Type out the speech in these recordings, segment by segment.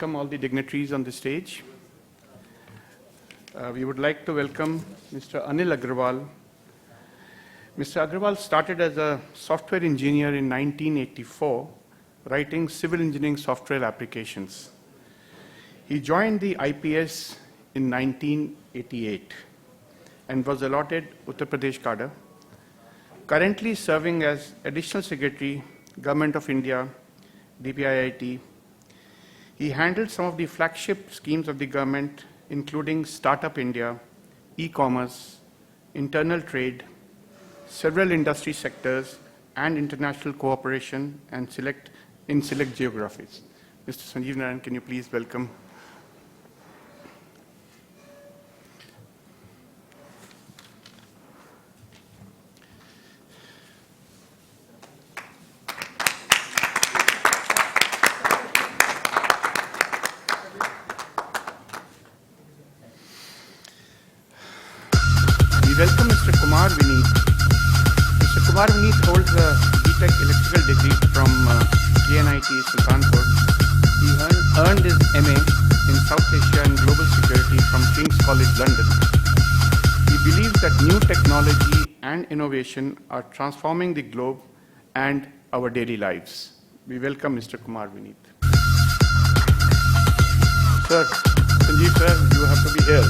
welcome all the dignitaries on the stage. We would like to welcome Mr. Anil Agrawal. Mr. Agrawal started as a software engineer in 1984, writing civil engineering software applications. He joined the IPS in 1988 and was allotted Uttar Pradesh cadre, currently serving as Additional Secretary, Government of India, DPIIT. He handled some of the flagship schemes of the government, including Startup India, e-commerce, internal trade, several industry sectors, and international cooperation and in select geographies. Mr. Sanjeev Narayan, can you please welcome? We welcome Mr. Kumar Vineet. Mr. Kumar Vineet holds a BTech electrical degree from KNIT Sultanpur. He earned his MA in South Asia and Global Security from King's College London. He believes that new technology and innovation are transforming the globe and our daily lives. We welcome Mr. Kumar Vineet. Sir, Sanjeev sir, you have to be here.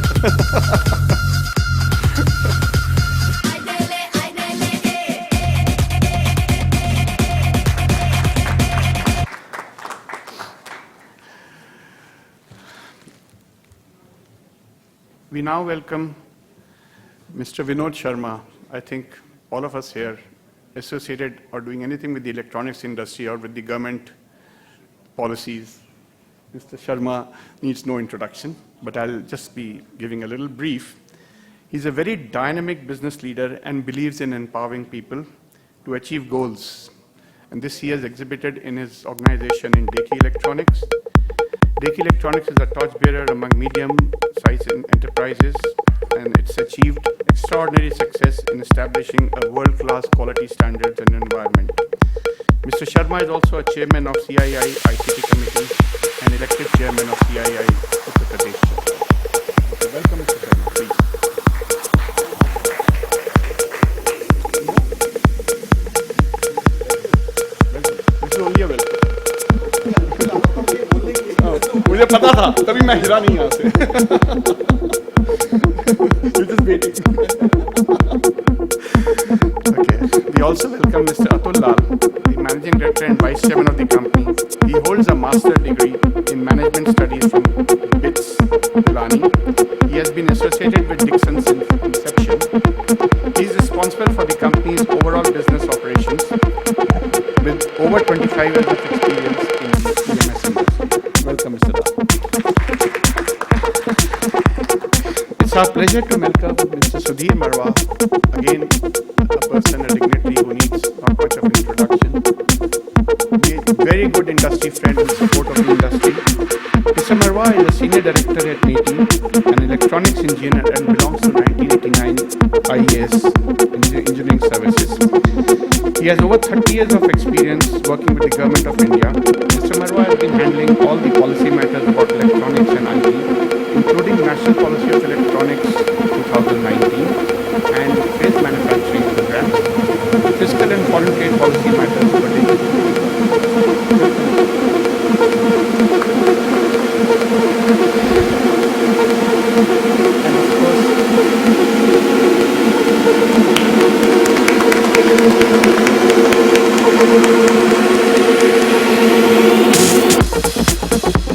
We now welcome Mr. Vinod Sharma. I think all of us here associated or doing anything with the electronics industry or with the government policies. Mr. Sharma needs no introduction, but I'll just be giving a little brief. He's a very dynamic business leader and believes in empowering people to achieve goals. And this he has exhibited in his organization in Deki Electronics. Deki Electronics is a torchbearer among medium-sized enterprises, and it's achieved extraordinary success in establishing a world-class quality standards and environment. Mr. Sharma is also a chairman of CII ICT Committee and elected chairman of CII Uttar Pradesh. Okay, welcome, Mr. Sharma, please. Welcome. This is only a welcome. मुझे पता था तभी मैं हिला नहीं यहाँ से You're just waiting. Okay. We also welcome Mr. Atul Lal, the Managing Director and Vice Chairman of the company. He holds a master degree in Management Studies from BITS, Pilani. He has been associated with Dixon since inception. He is responsible for the company's overall business operations with over 25 years of experience in the EMS industry. Welcome, Mr. Lal. It's our pleasure to welcome Mr. Sudhir Marwah, again a person, a dignitary who needs not much of an introduction. He is a very good industry friend and support of the industry. Mr. Marwah is a senior director at NETI, an electronics engineer, and belongs to 1989 IES Engineering Services. He has over 30 years of experience working with the Government of India. Mr. Marwah has been handling all the policy matters about electronics and IT, including National Policy of Electronics 2019 and phase manufacturing programs, fiscal and foreign trade policy matters pertaining. And of course,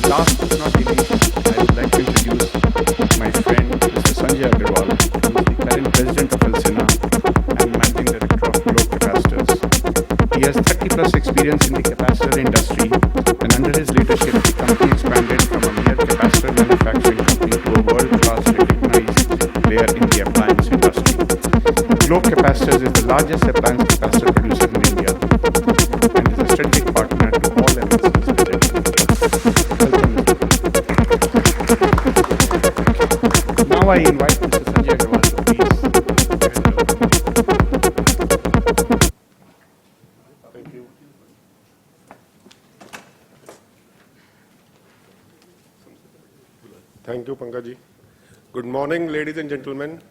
last but not least, I would like to introduce my friend, Mr. Sanjay Agrawal, who is the current president of Alsina and managing director of Globe Capacitors. He has 30 plus experience in the capacitor industry, and under his leadership, the company expanded from a mere capacitor manufacturing company to a world-class recognized player in the appliance industry. Globe Capacitors is the largest appliance capacitor producer in India and is a strategic partner to all MNCs within India. Now I invite Mr. Sanjay Agrawal to please. Thank you. Thank you, Pankaji. Good morning, ladies and gentlemen,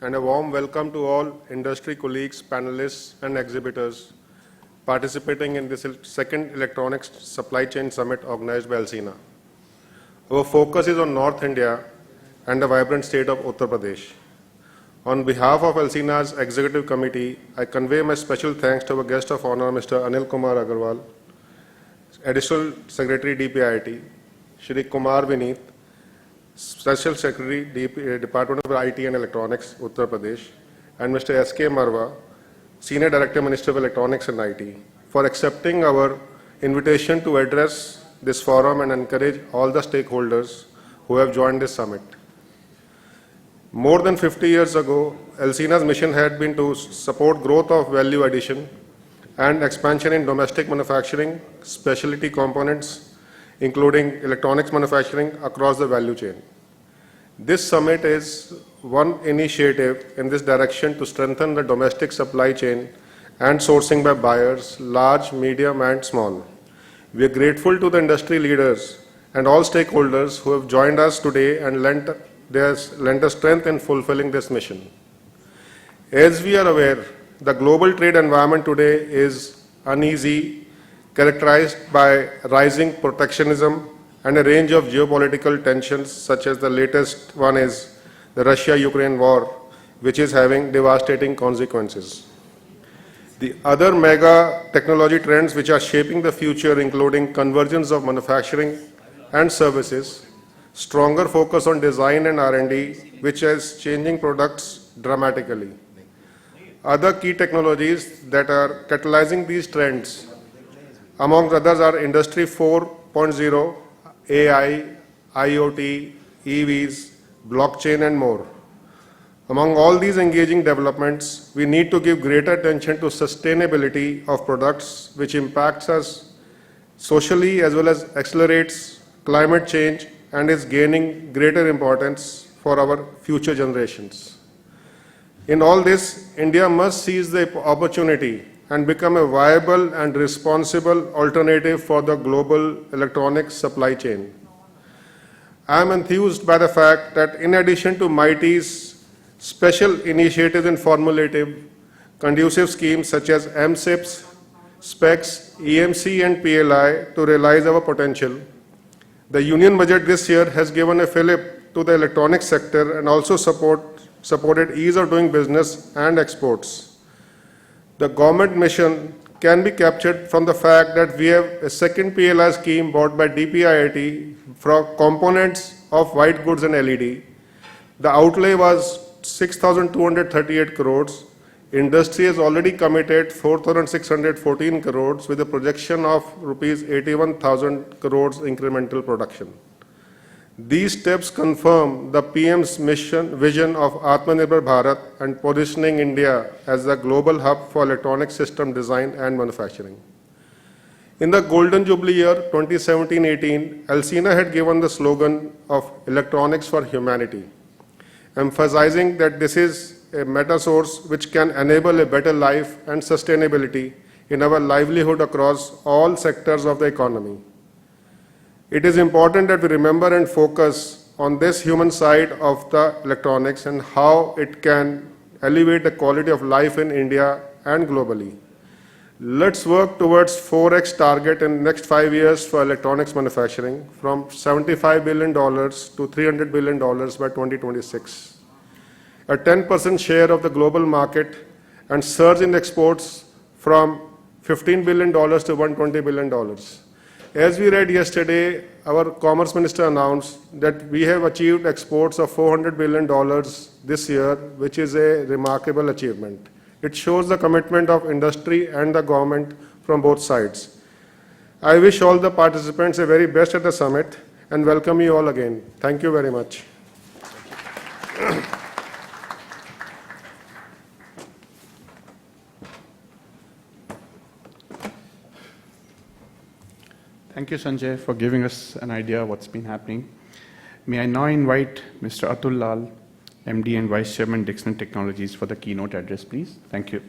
and a warm welcome to all industry colleagues, panelists, and exhibitors participating in this second Electronics Supply Chain Summit organized by Alsina. Our focus is on North India and the vibrant state of Uttar Pradesh. On behalf of Alsina's Executive Committee, I convey my special thanks to our guest of honor, Mr. Anil Kumar Agarwal, Additional Secretary DPIIT, Shri Kumar Vineet, Special Secretary Department of IT and Electronics, Uttar Pradesh, and Mr. S.K. Marwa, Senior Director, Ministry of Electronics and IT, for accepting our invitation to address this forum and encourage all the stakeholders who have joined this summit. More than 50 years ago, Alsina's mission had been to support growth of value addition and expansion in domestic manufacturing, specialty components, including electronics manufacturing across the value chain. This summit is one initiative in this direction to strengthen the domestic supply chain and sourcing by buyers, large, medium, and small. We are grateful to the industry leaders and all stakeholders who have joined us today and lent us strength in fulfilling this mission. As we are aware, the global trade environment today is uneasy, characterized by rising protectionism and a range of geopolitical tensions, such as the latest one is the Russia-Ukraine war, which is having devastating consequences. The other mega technology trends which are shaping the future, including convergence of manufacturing and services, stronger focus on design and R&D, which is changing products dramatically. Other key technologies that are catalyzing these trends, among others, are Industry 4.0, AI, IoT, EVs, blockchain, and more. Among all these engaging developments, we need to give greater attention to sustainability of products, which impacts us socially as well as accelerates climate change and is gaining greater importance for our future generations. In all this, India must seize the opportunity and become a viable and responsible alternative for the global electronics supply chain. I am enthused by the fact that in addition to MeitY's special initiatives and formulative, conducive schemes such as MSIPS, SPECS, EMC and PLI to realize our potential, the Union Budget this year has given a fillip to the electronics sector and also supported ease of doing business and exports. The government mission can be captured from the fact that we have a second PLI scheme bought by DPIIT for components of white goods and LED. The outlay was 6,238 crores. Industry has already committed 4,614 crores with a projection of rupees 81,000 crores incremental production. These steps confirm the PM's vision of Atmanirbhar Bharat and positioning India as the global hub for electronic system design and manufacturing. In the Golden Jubilee year 2017-18, Alsina had given the slogan of Electronics for Humanity, emphasizing that this is a meta source which can enable a better life and sustainability in our livelihood across all sectors of the economy. It is important that we remember and focus on this human side of the electronics and how it can elevate the quality of life in India and globally. Let's work towards 4x target in the next 5 years for electronics manufacturing, from $75 billion to $300 billion by 2026. A 10% share of the global market and surge in exports from $15 billion to $120 billion. As we read yesterday, our Commerce Minister announced that we have achieved exports of $400 billion this year, which is a remarkable achievement. It shows the commitment of industry and the government from both sides. I wish all the participants the very best at the summit and welcome you all again. Thank you very much. Thank you, Sanjay, for giving us an idea of what's been happening. May I now invite Mr. Atul Lal, MD and Vice Chairman, Dixon Technologies, for the keynote address, please. Thank you.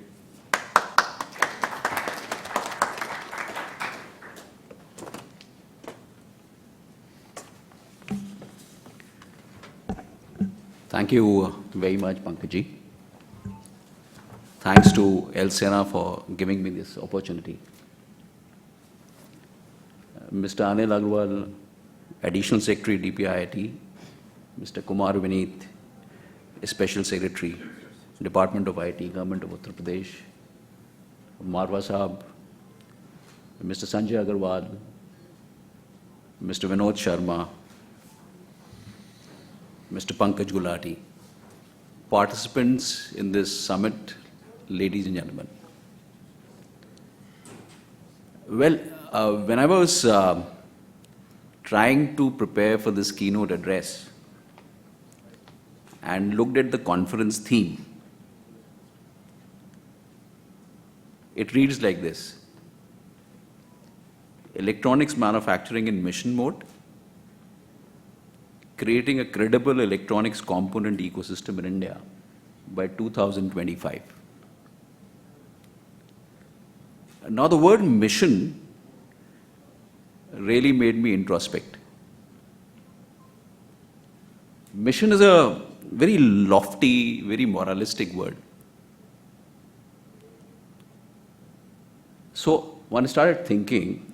Thank you very much, Pankaj. Thanks to El Sena for giving me this opportunity. Mr. Anil Agarwal, Additional Secretary, DPIIT, Mr. Kumar Vineet, Special Secretary, Department of IT, Government of Uttar Pradesh, Marwa Sahab, Mr. Sanjay Agarwal, Mr. Vinod Sharma, Mr. Pankaj Gulati, participants in this summit, ladies and gentlemen. Well, when I was trying to prepare for this keynote address and looked at the conference theme, it reads like this: electronics manufacturing in mission mode, creating a credible electronics component ecosystem in India by 2025. Now, the word mission really made me introspect. Mission is a very lofty, very moralistic word. So, one started thinking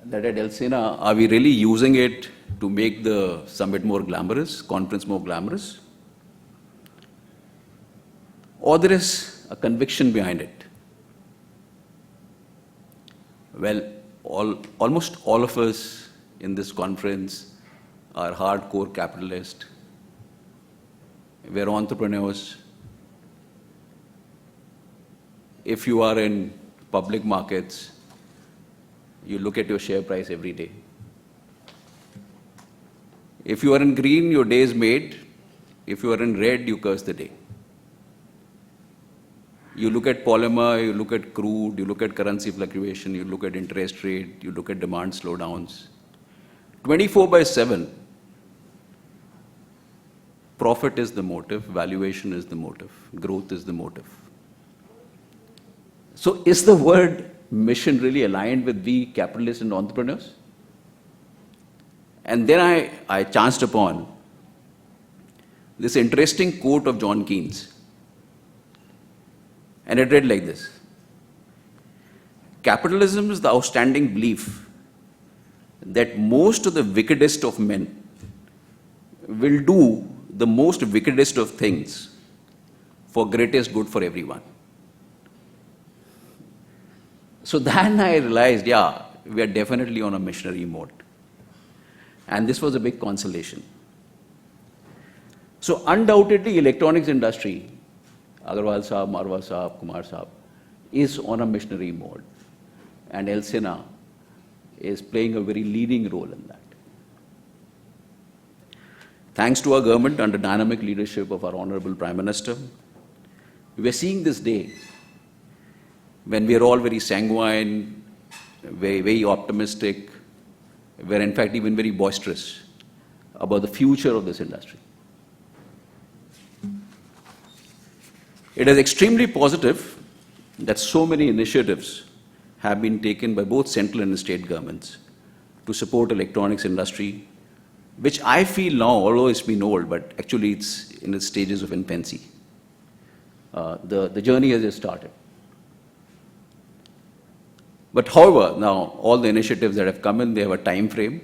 that at El Sena, are we really using it to make the summit more glamorous, conference more glamorous? Or there is a conviction behind it? Well, almost all of us in this conference are hardcore capitalists. We're entrepreneurs. If you are in public markets, you look at your share price every day. If you are in green, your day is made. If you are in red, you curse the day. You look at polymer, you look at crude, you look at currency fluctuation, you look at interest rate, you look at demand slowdowns. 24/7, profit is the motive, valuation is the motive, growth is the motive. So is the word mission really aligned with we capitalists and entrepreneurs? And then I chanced upon this interesting quote of John Keynes. And it read like this: capitalism is the outstanding belief that most of the wickedest of men will do the most wickedest of things for greatest good for everyone. So then I realized, yeah, we are definitely on a missionary mode. And this was a big consolation. So undoubtedly, electronics industry, Agarwal Sahab, Marwa Sahab, Kumar Sahab, is on a missionary mode. And El Sena is playing a very leading role in that. Thanks to our government under dynamic leadership of our Honorable Prime Minister, we are seeing this day when we are all very sanguine, very optimistic, we are in fact even very boisterous about the future of this industry. It is extremely positive that so many initiatives have been taken by both central and state governments to support electronics industry, which I feel now, although it's been old, but actually it's in its stages of infancy. The journey has just started. But however, now all the initiatives that have come in, they have a time frame,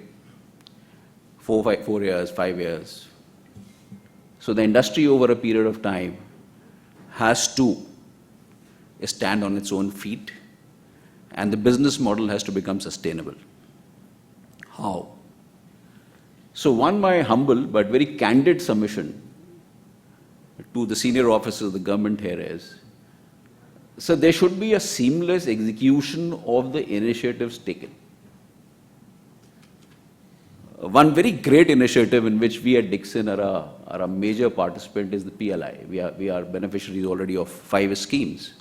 4 years, 5 years. So the industry over a period of time has to stand on its own feet, and the business model has to become sustainable. How? So my humble but very candid submission to the senior officers of the government here is, so there should be a seamless execution of the initiatives taken. One very great initiative in which we at Dixon are a major participant is the PLI. We are beneficiaries already of 5 schemes.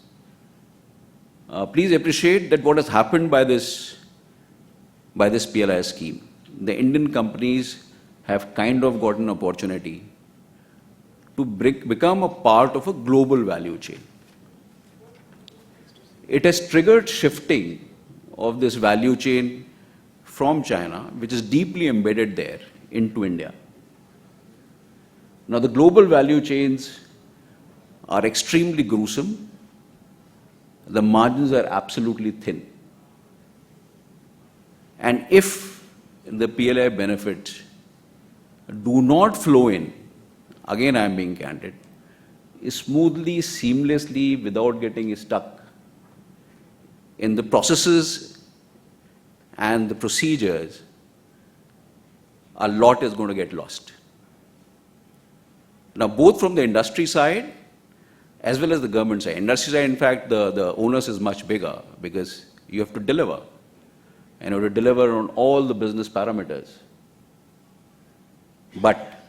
Please appreciate that what has happened by this PLI scheme. The Indian companies have kind of got an opportunity to become a part of a global value chain. It has triggered shifting of this value chain from China, which is deeply embedded there, into India. Now, the global value chains are extremely gruesome. The margins are absolutely thin. And if the PLI benefits do not flow in, again I am being candid, smoothly, seamlessly, without getting stuck in the processes and the procedures, a lot is going to get lost. Now, both from the industry side as well as the government side. Industry side, in fact, the onus is much bigger because you have to deliver. And you have to deliver on all the business parameters. But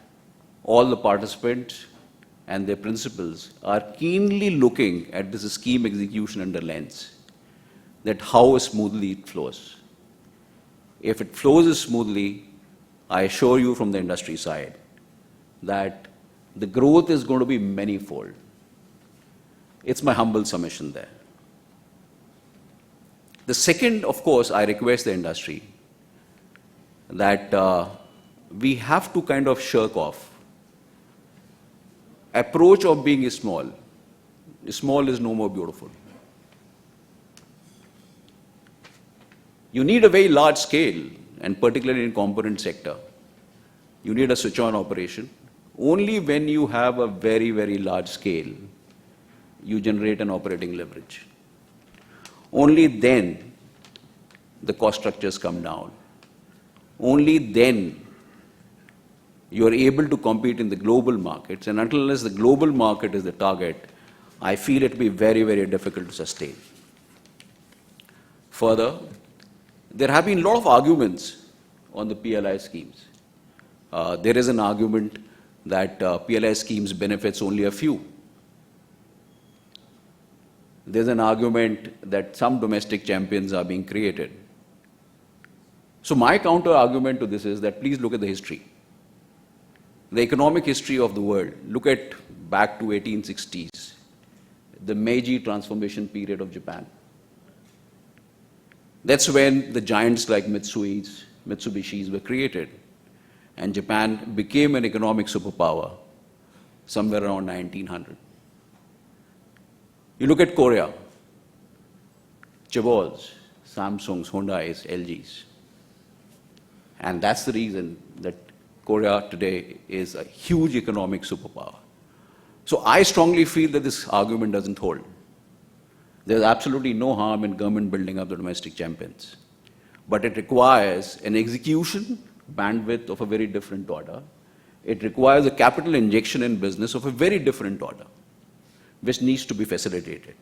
all the participants and their principals are keenly looking at this scheme execution under lens, that how smoothly it flows. If it flows smoothly, I assure you from the industry side that the growth is going to be manifold. It's my humble submission there. The second, of course, I request the industry that we have to kind of shirk off approach of being small. Small is no more beautiful. You need a very large scale, and particularly in component sector, you need a switch-on operation. Only when you have a very, very large scale, you generate an operating leverage. Only then the cost structures come down. Only then you are able to compete in the global markets, and unless the global market is the target, I feel it will be very, very difficult to sustain. Further, there have been a lot of arguments on the PLI schemes. There is an argument that PLI schemes benefits only a few. There's an argument that some domestic champions are being created. So my counter argument to this is that please look at the history. The economic history of the world. Look at back to 1860s, the Meiji transformation period of Japan. That's when the giants like Mitsubishis were created. And Japan became an economic superpower somewhere around 1900. You look at Korea, Chaebols, Samsungs, Hyundais, LGs. And that's the reason that Korea today is a huge economic superpower. So I strongly feel that this argument doesn't hold. There's absolutely no harm in government building up the domestic champions. But it requires an execution bandwidth of a very different order. It requires a capital injection in business of a very different order, which needs to be facilitated.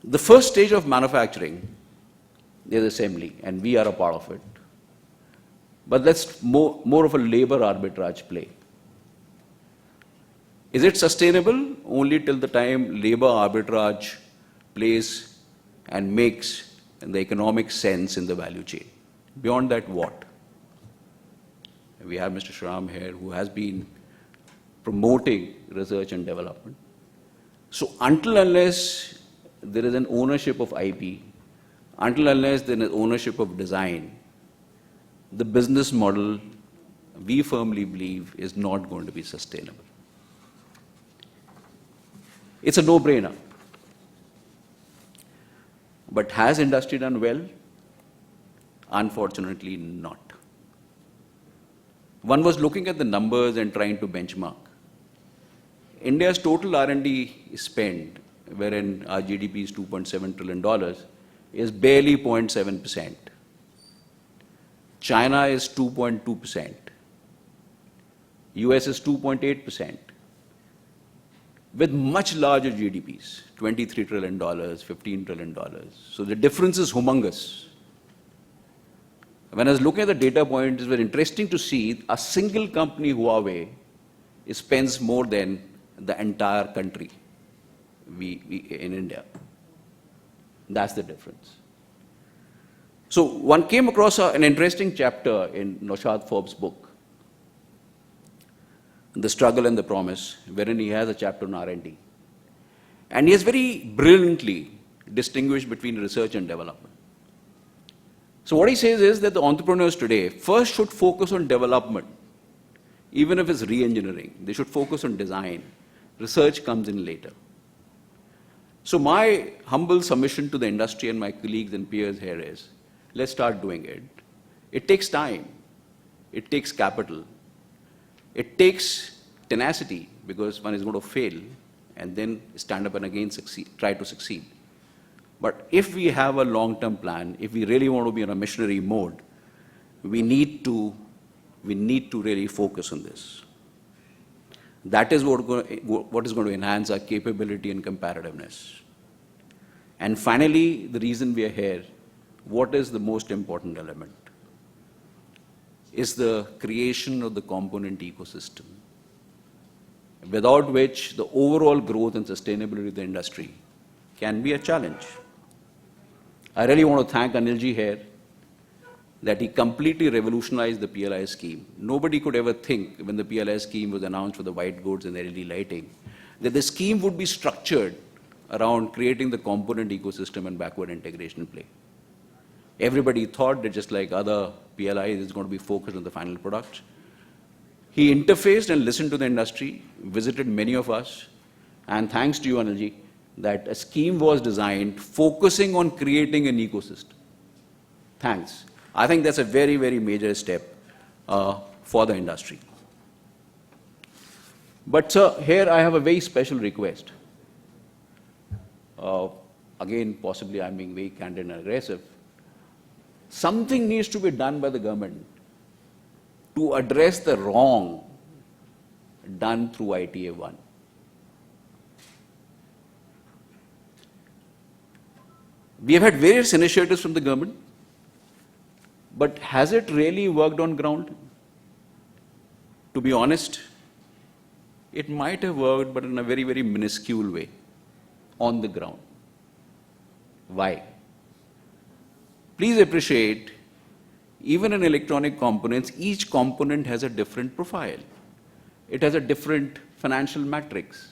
The first stage of manufacturing is assembly, and we are a part of it. But that's more of a labor arbitrage play. Is it sustainable? Only till the time labor arbitrage plays and makes the economic sense in the value chain. Beyond that, what? We have Mr. Shriram here, who has been promoting research and development. So until unless there is an ownership of IP, until unless there is ownership of design, the business model, we firmly believe, is not going to be sustainable. It's a no-brainer. But has industry done well? Unfortunately not. One was looking at the numbers and trying to benchmark. India's total R&D spend, wherein our GDP is $2.7 trillion, is barely 0.7%. China is 2.2%. US is 2.8%. With much larger GDPs, $23 trillion, $15 trillion. So the difference is humongous. When I was looking at the data points, it was interesting to see a single company, Huawei, spends more than the entire country in India. That's the difference. So one came across an interesting chapter in Naushad Forbes' book, The Struggle and the Promise, wherein he has a chapter on R&D. And he has very brilliantly distinguished between research and development. So what he says is that the entrepreneurs today first should focus on development, even if it's re-engineering. They should focus on design. Research comes in later. So my humble submission to the industry and my colleagues and peers here is, let's start doing it. It takes time. It takes capital. It takes tenacity, because one is going to fail and then stand up and again succeed, try to succeed. But if we have a long-term plan, if we really want to be in a missionary mode, we need to really focus on this. That is what is going to enhance our capability and competitiveness. And finally, the reason we are here, what is the most important element? Is the creation of the component ecosystem, without which the overall growth and sustainability of the industry can be a challenge. I really want to thank Anilji here that he completely revolutionized the PLI scheme. Nobody could ever think, when the PLI scheme was announced for the white goods and LED lighting, that the scheme would be structured around creating the component ecosystem and backward integration play. Everybody thought that just like other PLIs, it's going to be focused on the final product. He interfaced and listened to the industry, visited many of us, and thanks to you, Anilji, that a scheme was designed focusing on creating an ecosystem. Thanks. I think that's a very, very major step for the industry. But sir, here I have a very special request. Again, possibly I'm being very candid and aggressive. Something needs to be done by the government to address the wrong done through ITA-1. We have had various initiatives from the government, but has it really worked on ground? To be honest, it might have worked, but in a very, very minuscule way on the ground. Why? Please appreciate, even in electronic components, each component has a different profile. It has a different financial matrix,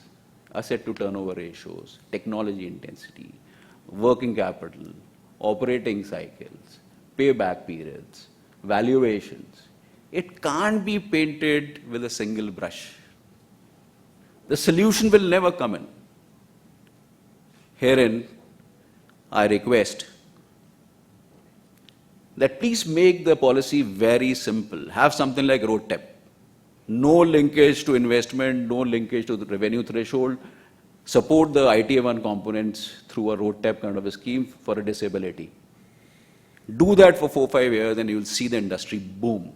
asset to turnover ratios, technology intensity, working capital, operating cycles, payback periods, valuations. It can't be painted with a single brush. The solution will never come in. Herein, I request that please make the policy very simple. Have something like road tax. No linkage to investment, no linkage to the revenue threshold. Support the ITA-1 components through a road tax kind of a scheme for a disability. Do that for 4-5 years and you will see the industry boom.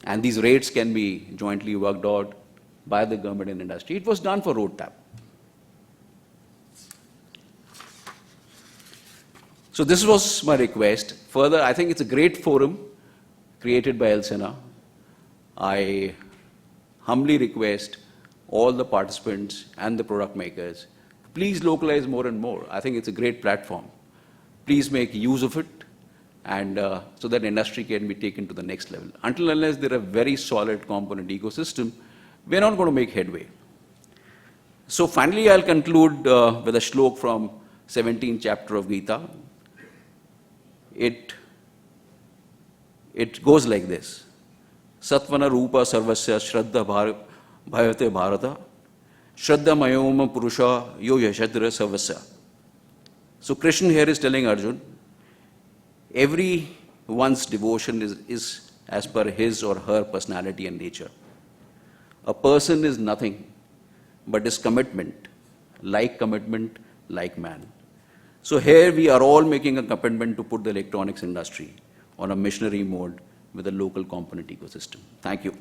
And these rates can be jointly worked out by the government and industry. It was done for road tax. So this was my request. Further, I think it's a great forum created by ELSENA. I humbly request all the participants and the product makers, please localize more and more. I think it's a great platform. Please make use of it, and so that industry can be taken to the next level. Until unless there are very solid component ecosystem, we're not going to make headway. So finally, I'll conclude with a shlok from 17th chapter of Gita. It goes like this. Satvana Rupa Sarvasya Shraddha Bhavate Bharata Shraddha Mayoma Purusha Yo Yashadra Sarvasya. So Krishna here is telling Arjun, everyone's devotion is as per his or her personality and nature. A person is nothing but his commitment, like man. So here we are all making a commitment to put the electronics industry on a missionary mode with a local component ecosystem. Thank you.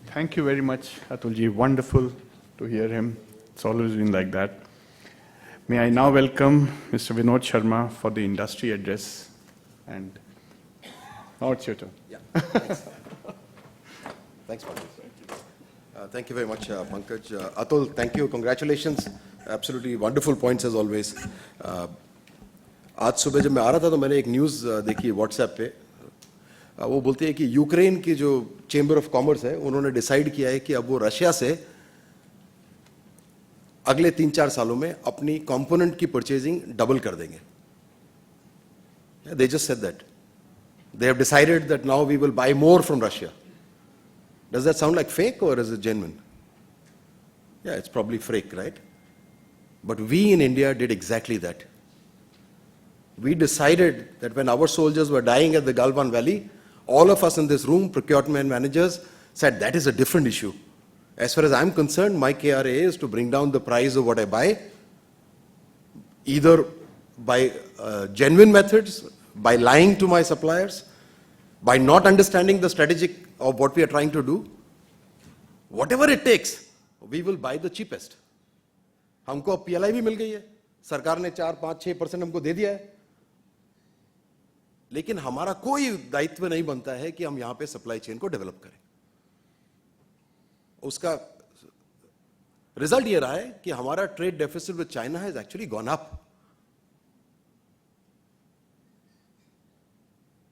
Thank you very much, Atulji. Wonderful to hear him. It's always been like that. May I now welcome Mr. Vinod Sharma for the industry address. And now it's your turn. Yeah, thanks. Thanks, Pankaj. Thank you very much, Pankaj. Atul, thank you. Congratulations. Absolutely wonderful points as always. आज सुबह जब मैं आ रहा था तो मैंने एक news देखी व्हाट्सएप पे. वो बोलते हैं कि यूक्रेन की जो चेंबर ऑफ कॉमर्स है उन्होंने डिसाइड किया है कि अब वो रशिया से अगले 3-4 सालों में अपनी कंपोनेंट की परचेजिंग डबल कर देंगे. They just said that. They have decided that now we will buy more from Russia. Does that sound like fake or is it genuine? Yeah, it's probably fake, right? But we in India did exactly that. We decided that when our soldiers were dying at the Galwan Valley, all of us in this room, procurement managers, said that is a different issue. As far as I'm concerned, my KRA is to bring down the price of what I buy, either by genuine methods, by lying to my suppliers, by not understanding the strategic of what we are trying to do. Whatever it takes, we will buy the cheapest. हमको अब PLI भी मिल गई है, सरकार ने 4-5-6% हमको दे दिया है, लेकिन हमारा कोई दायित्व नहीं बनता है कि हम यहां पे सप्लाई चेन को डेवलप करें. उसका रिजल्ट ये रहा है कि हमारा trade deficit with China has actually gone up.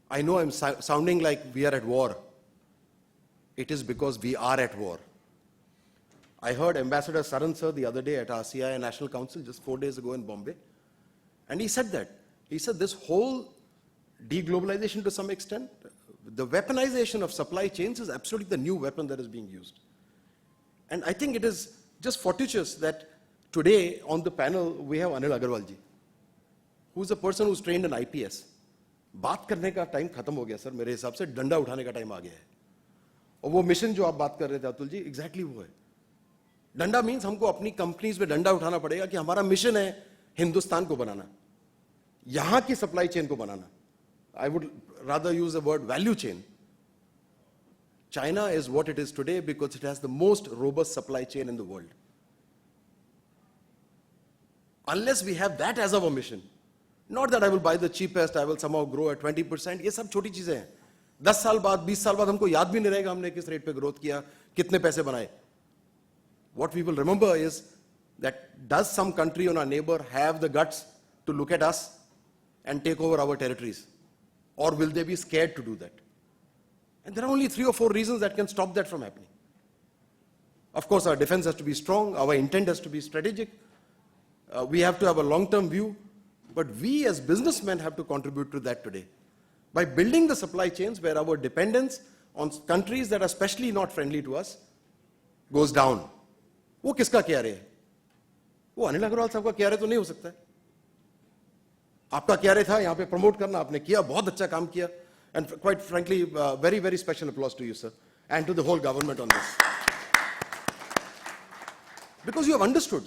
I know I'm sounding like we are at war. It is because we are at war. I heard Ambassador Saran sir the other day at our CII National Council just 4 days ago in Bombay, and he said that. He said this whole deglobalization to some extent, the weaponization of supply chains is absolutely the new weapon that is being used. And I think it is just fortuitous that today on the panel we have Anil Agarwal ji, who is a person who's trained in IPS. बात करने का time खत्म हो गया sir, मेरे हिसाब से डंडा उठाने का टाइम आ गया है. और वो मिशन जो आप बात कर रहे थे अतुल जी, एग्जैक्टली वो है. डंडा मीन्स हमको अपनी कंपनीज में डंडा उठाना पड़ेगा कि हमारा मिशन है हिंदुस्तान को बनाना, यहां की सप्लाई चेन को बनाना. I would rather use the word value chain. China is what it is today because it has the most robust supply chain in the world. Unless we have that as our mission, not that I will buy the cheapest, I will somehow grow at 20%, ये सब छोटी चीजें हैं. 10 साल बाद, 20 साल बाद हमको याद भी नहीं रहेगा हमने किस रेट पे ग्रोथ किया, कितने पैसे बनाए. What we will remember is that does some country or our neighbor have the guts to look at us and take over our territories? Or will they be scared to do that? And there are only 3 or 4 reasons that can stop that from happening. Of course, our defense has to be strong, our intent has to be strategic, we have to have a long-term view, but we as businessmen have to contribute to that today. By building the supply chains where our dependence on countries that are especially not friendly to us goes down. वो किसका क्या रहे है? वो अनिल अग्रवाल साहब का क्या रहे तो नहीं हो सकता है. आपका क्या रहे था यहाँ पे प्रमोट करना, आपने किया, बहुत अच्छा काम किया. And quite frankly, very, very special applause to you, sir, and to the whole government on this. Because you have understood.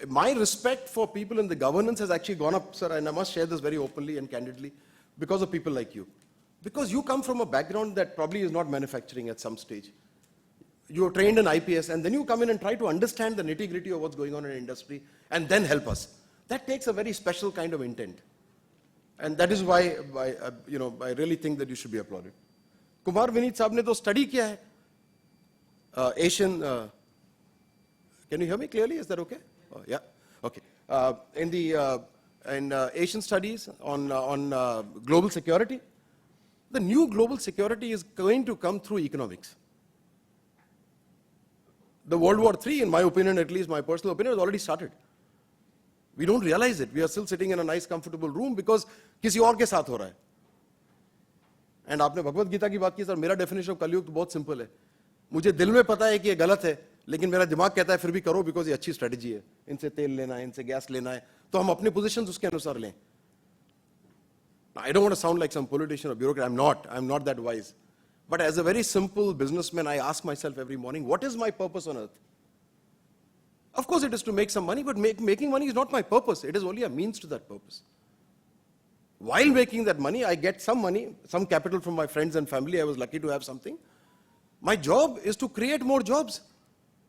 My respect for people in the governance has actually gone up, sir, and I must share this very openly and candidly, because of people like you. Because you come from a background that probably is not manufacturing at some stage. You are trained in IPS, and then you come in and try to understand the nitty-gritty of what's going on in industry, and then help us. That takes a very special kind of intent. And that is why, I really think that you should be applauded. Kumar Vineet Saab ne to study kiya hai. Asian, can you hear me clearly? Is that okay? Oh, yeah, okay. In Asian studies on global security, the new global security is going to come through economics. The World War III, in my opinion, at least my personal opinion, has already started. We don't realize it. We are still sitting in a nice, comfortable room because किसी और के साथ हो रहा है. And आपने भगवत गीता की बात की, सर, मेरा definition of कलयुग तो बहुत simple है. मुझे दिल में पता है कि ये गलत है, लेकिन मेरा दिमाग कहता है फिर भी करो because ये अच्छी strategy है. इनसे तेल लेना है, इनसे गैस लेना है, तो हम अपने positions उसके अनुसार लें. I don't want to sound like some politician or bureaucrat. I'm not that wise. But as a very simple businessman, I ask myself every morning, what is my purpose on earth? Of course, it is to make some money, but making money is not my purpose. It is only a means to that purpose. While making that money, I get some money, some capital from my friends and family. I was lucky to have something. My job is to create more jobs.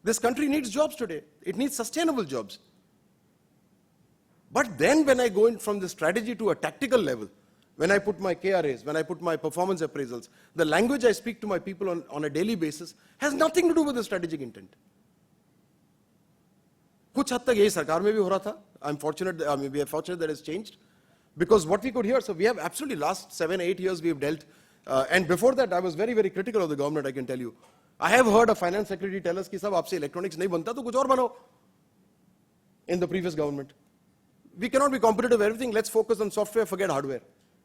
This country needs jobs today. It needs sustainable jobs. But then when I go in from the strategy to a tactical level, when I put my KRAs, when I put my performance appraisals, the language I speak to my people on a daily basis has nothing to do with the strategic intent. कुछ हद तक यही सरकार में भी हो रहा था. We are fortunate that it's changed. Because what we could hear, so we have absolutely last 7-8 years we have dealt, and before that I was very, very critical of the government, I can tell you. I have heard a finance secretary tell us कि सब आपसे electronics नहीं बनता तो कुछ और बनाओ. In the previous government, we cannot be competitive with everything. Let's focus on software, forget hardware.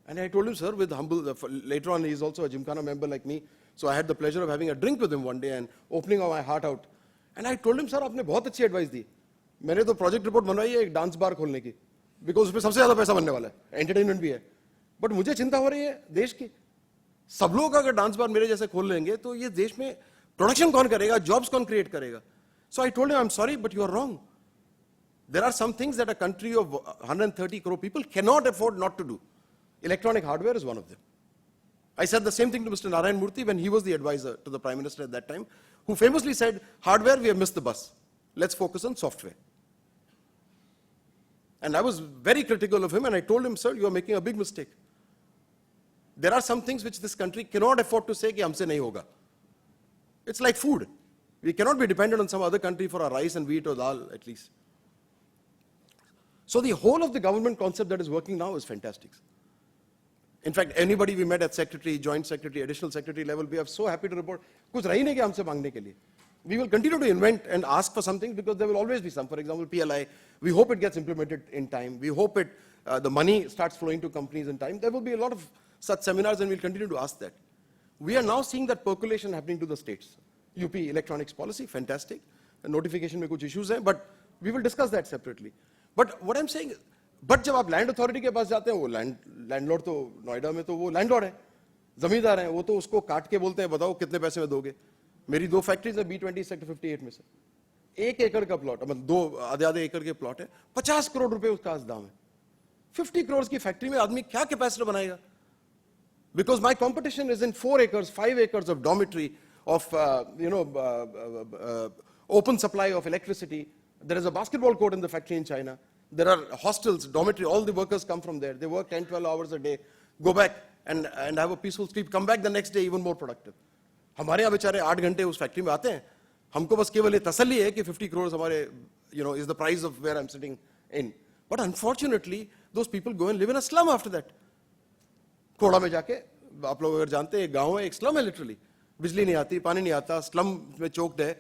And I told him, sir, with humble. Later on, he's also a Gymkhana member like me, so I had the pleasure of having a drink with him one day and opening my heart out. And I told him, sir, आपने बहुत अच्छी advice दी. मैंने तो project report बनवाई है एक dance bar खोलने की, because उसमें सबसे ज़्यादा पैसा बनने वाला है, entertainment भी है. But मुझे चिंता हो रही है देश की. सब लोग अगर डांस बार मेरे जैसे खोल लेंगे तो ये देश में प्रोडक्शन कौन करेगा, जॉब्स कौन क्रिएट करेगा? So I told him, I'm sorry, but you are wrong. There are some things that a country of 130 crore people cannot afford not to do. Electronic hardware is one of them. I said the same thing to Mr. Narayan Murthy when he was the advisor to the Prime Minister at that time, who famously said, hardware, we have missed the bus. Let's focus on software. And I was very critical of him, and I told him, sir, you are making a big mistake. There are some things which this country cannot afford to say कि हमसे नहीं होगा. It's like food. We cannot be dependent on some other country for our rice and wheat or dal, at least. So the whole of the government concept that is working now is fantastic. In fact, anybody we met at secretary, joint secretary, additional secretary level, we are so happy to report, कुछ रही नहीं कि हमसे मांगने के लिए. We will continue to invent and ask for something because there will always be some. For example, PLI, we hope it gets implemented in time. We hope the money starts flowing to companies in time. There will be a lot of such seminars and we'll continue to ask that. We are now seeing that percolation happening to the states. UP electronics policy, fantastic. The notification में कुछ issues हैं, but we will discuss that separately. But what I'm saying, but जब आप land authority के पास जाते हैं, वो landlord तो नोएडा में तो वो लैंडलॉर्ड है, जमींदार हैं, वो तो उसको काट के बोलते हैं बताओ कितने पैसे में दोगे. मेरी 2 फैक्ट्रीज है B20 सेक्टर 58 में से, 1 एकड़ का प्लॉट, मतलब 2 आधे एकड़ के प्लॉट है, 50 करोड़ रुपए उसका आज दाम है. 50 करोड़ की फैक्ट्री में आदमी क्या कैपेसिटी बनाएगा? Because my competition is in 4 acres, 5 acres of dormitory, of open supply of electricity. There is a basketball court in the factory in China. There are hostels, dormitory, all the workers come from there. They work 10, 12 hours a day, go back and have a peaceful sleep, come back the next day even more productive. हमारे यहाँ बेचारे 8 घंटे उस factory में आते हैं, हमको बस केवल ये तसल्ली है कि 50 crores हमारे, is the price of where I'm sitting in. But unfortunately, those people go and live in a slum after that. कोड़ा में जाके, आप लोग अगर जानते हैं, एक गाँव है, एक स्लम है लिटरली, बिजली नहीं आती, पानी नहीं आता, स्लम में चोक्ड है,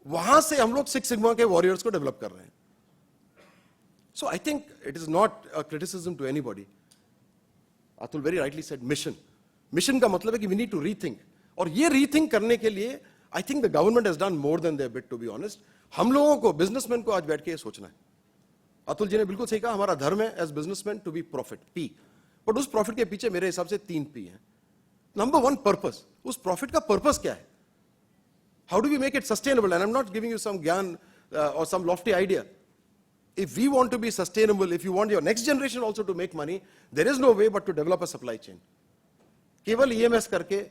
वहां से हम लोग 6 सिग्मा के वॉरियर्स को डेवलप कर रहे हैं. So I think it is not a criticism to anybody. Atul very rightly said mission. Mission का मतलब है कि we need to rethink. और ये rethink करने के लिए I think the government has done more than their bit, to be honest. हम लोगों को, businessmen को आज बैठ के ये सोचना है. अतुल जी ने बिल्कुल सही कहा, हमारा धर्म है as businessmen to be profit, P. But उस profit के पीछे मेरे हिसाब से 3 P हैं. Number 1, purpose. उस profit का purpose क्या है? How do we make it sustainable? And I'm not giving you some gyan or some lofty idea. If we want to be sustainable, if you want your next generation also to make money, there is no way but to develop a supply chain. केवल EMS करके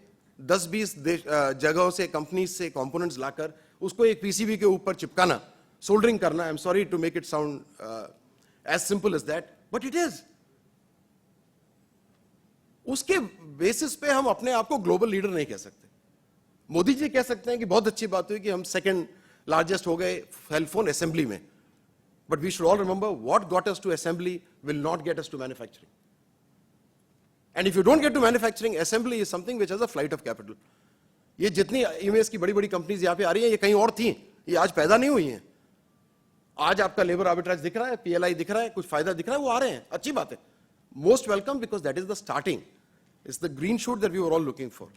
10-20 जगहों से, companies से components लाकर उसको एक PCB के ऊपर चिपकाना, soldering करना. I'm sorry to make it sound as simple as that, but it is. उसके बेसिस पे हम अपने आप को ग्लोबल लीडर नहीं कह सकते. मोदी जी कह सकते हैं कि बहुत अच्छी बात हुई कि हम सेकंड लार्जेस्ट हो गए सेल फोन असेंबली में, but we should all remember what got us to assembly will not get us to manufacturing. And if you don't get to manufacturing, assembly is something which has a flight of capital. ये जितनी EMS की बड़ी बड़ी companies यहां पे आ रही हैं, ये कहीं और थी, ये आज पैदा नहीं हुई हैं. आज आपका लेबर आर्बिट्राज दिख रहा है, पीएलआई दिख रहा है, कुछ फायदा दिख रहा है, वो आ रहे हैं, अच्छी बात है. Most welcome, because that is the starting. It's the green shoot that we were all looking for.